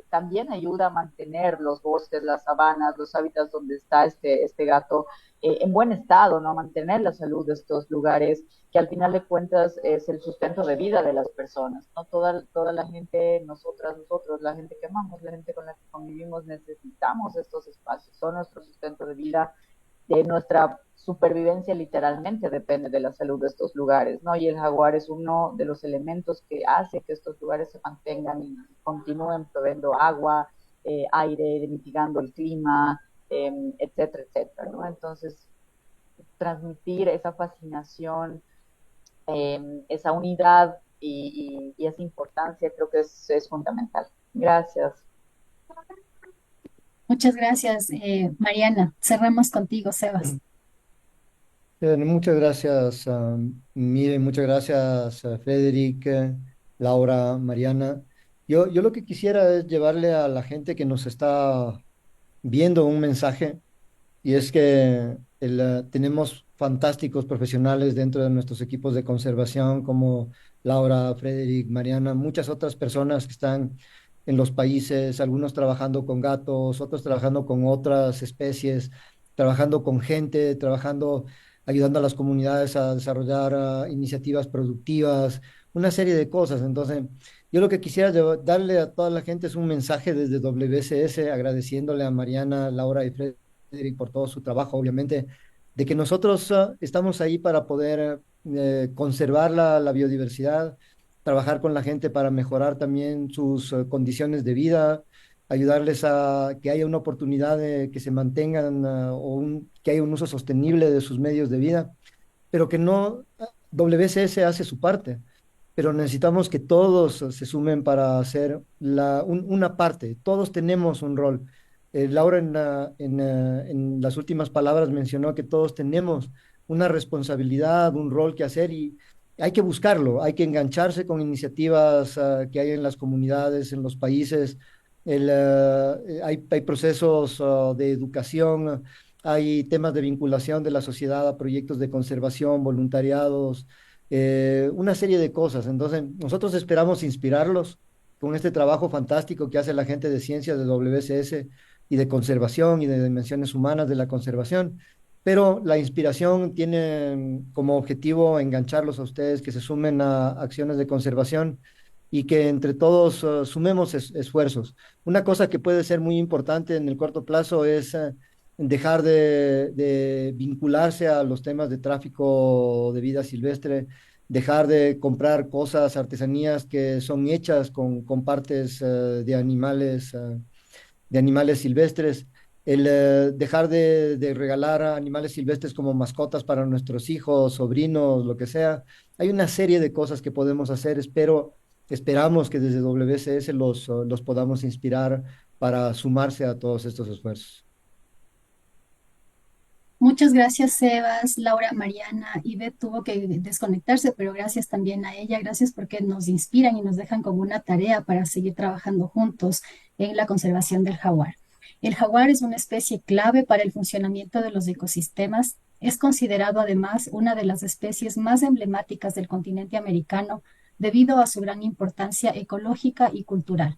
[SPEAKER 3] también ayuda a mantener los bosques, las sabanas, los hábitats donde está este gato en buen estado, ¿no? Mantener la salud de estos lugares, que al final de cuentas es el sustento de vida de las personas, ¿no? Toda la gente, nosotros, la gente que amamos, la gente con la que convivimos, necesitamos estos espacios, son nuestro sustento de vida, de nuestra supervivencia literalmente depende de la salud de estos lugares, ¿no? Y el jaguar es uno de los elementos que hace que estos lugares se mantengan y continúen proveyendo agua, aire, mitigando el clima, etcétera, etcétera, ¿no? Entonces, transmitir esa fascinación, esa unidad y esa importancia creo que es fundamental. Gracias.
[SPEAKER 1] Muchas gracias, Mariana. Cerramos contigo, Sebas.
[SPEAKER 2] Muchas gracias, Mire, muchas gracias, Frederick, Laura, Mariana. Yo lo que quisiera es llevarle a la gente que nos está viendo un mensaje, y es que tenemos fantásticos profesionales dentro de nuestros equipos de conservación, como Laura, Frederick, Mariana, muchas otras personas que están en los países, algunos trabajando con gatos, otros trabajando con otras especies, trabajando con gente, trabajando, ayudando a las comunidades a desarrollar iniciativas productivas, una serie de cosas. Entonces, yo lo que quisiera darle a toda la gente es un mensaje desde WCS, agradeciéndole a Mariana, Laura y Frederick por todo su trabajo, obviamente, de que nosotros estamos ahí para poder conservar la biodiversidad, trabajar con la gente para mejorar también sus condiciones de vida, ayudarles a que haya una oportunidad de que se mantengan que haya un uso sostenible de sus medios de vida, pero que no, WCS hace su parte, pero necesitamos que todos se sumen para hacer una parte. Todos tenemos un rol. Laura en las últimas palabras mencionó que todos tenemos una responsabilidad, un rol que hacer y hay que buscarlo, hay que engancharse con iniciativas que hay en las comunidades, en los países. Hay procesos de educación, hay temas de vinculación de la sociedad a proyectos de conservación, voluntariados, una serie de cosas. Entonces, nosotros esperamos inspirarlos con este trabajo fantástico que hace la gente de ciencias de WCS y de conservación y de dimensiones humanas de la conservación. Pero la inspiración tiene como objetivo engancharlos a ustedes, que se sumen a acciones de conservación y que entre todos sumemos esfuerzos. Una cosa que puede ser muy importante en el corto plazo es dejar de vincularse a los temas de tráfico de vida silvestre, dejar de comprar cosas, artesanías que son hechas con partes de animales silvestres, el dejar de regalar a animales silvestres como mascotas para nuestros hijos, sobrinos, lo que sea. Hay una serie de cosas que podemos hacer. Esperamos que desde WCS los podamos inspirar para sumarse a todos estos esfuerzos.
[SPEAKER 1] Muchas gracias, Sebas, Laura, Mariana. Ivette tuvo que desconectarse, pero gracias también a ella. Gracias porque nos inspiran y nos dejan como una tarea para seguir trabajando juntos en la conservación del jaguar. El jaguar es una especie clave para el funcionamiento de los ecosistemas. Es considerado además una de las especies más emblemáticas del continente americano debido a su gran importancia ecológica y cultural.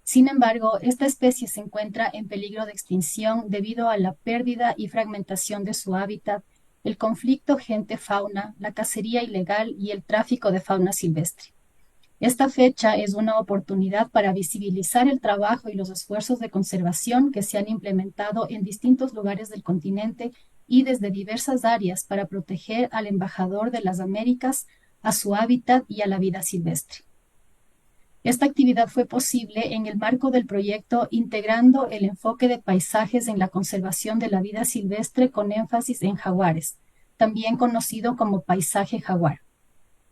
[SPEAKER 1] Sin embargo, esta especie se encuentra en peligro de extinción debido a la pérdida y fragmentación de su hábitat, el conflicto gente-fauna, la cacería ilegal y el tráfico de fauna silvestre. Esta fecha es una oportunidad para visibilizar el trabajo y los esfuerzos de conservación que se han implementado en distintos lugares del continente y desde diversas áreas para proteger al embajador de las Américas, a su hábitat y a la vida silvestre. Esta actividad fue posible en el marco del proyecto Integrando el enfoque de paisajes en la conservación de la vida silvestre con énfasis en jaguares, también conocido como Paisaje Jaguar,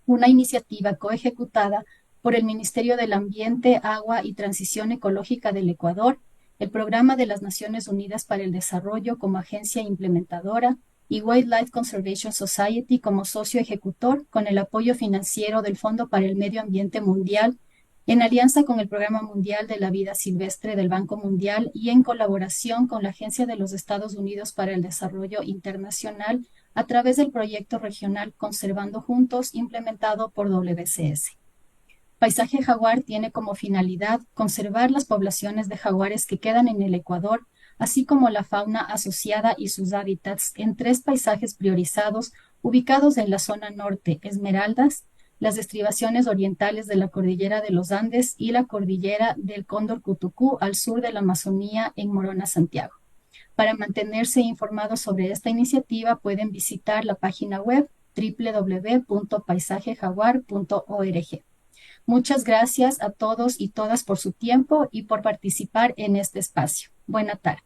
[SPEAKER 1] una iniciativa coejecutada por el Ministerio del Ambiente, Agua y Transición Ecológica del Ecuador, el Programa de las Naciones Unidas para el Desarrollo como agencia implementadora y Wildlife Conservation Society como socio ejecutor con el apoyo financiero del Fondo para el Medio Ambiente Mundial en alianza con el Programa Mundial de la Vida Silvestre del Banco Mundial y en colaboración con la Agencia de los Estados Unidos para el Desarrollo Internacional a través del proyecto regional Conservando Juntos implementado por WCS. Paisaje Jaguar tiene como finalidad conservar las poblaciones de jaguares que quedan en el Ecuador, así como la fauna asociada y sus hábitats en 3 paisajes priorizados ubicados en la zona norte, Esmeraldas, las estribaciones orientales de la cordillera de los Andes y la cordillera del Cóndor Cutucú al sur de la Amazonía en Morona, Santiago. Para mantenerse informados sobre esta iniciativa pueden visitar la página web www.paisajejaguar.org. Muchas gracias a todos y todas por su tiempo y por participar en este espacio. Buena tarde.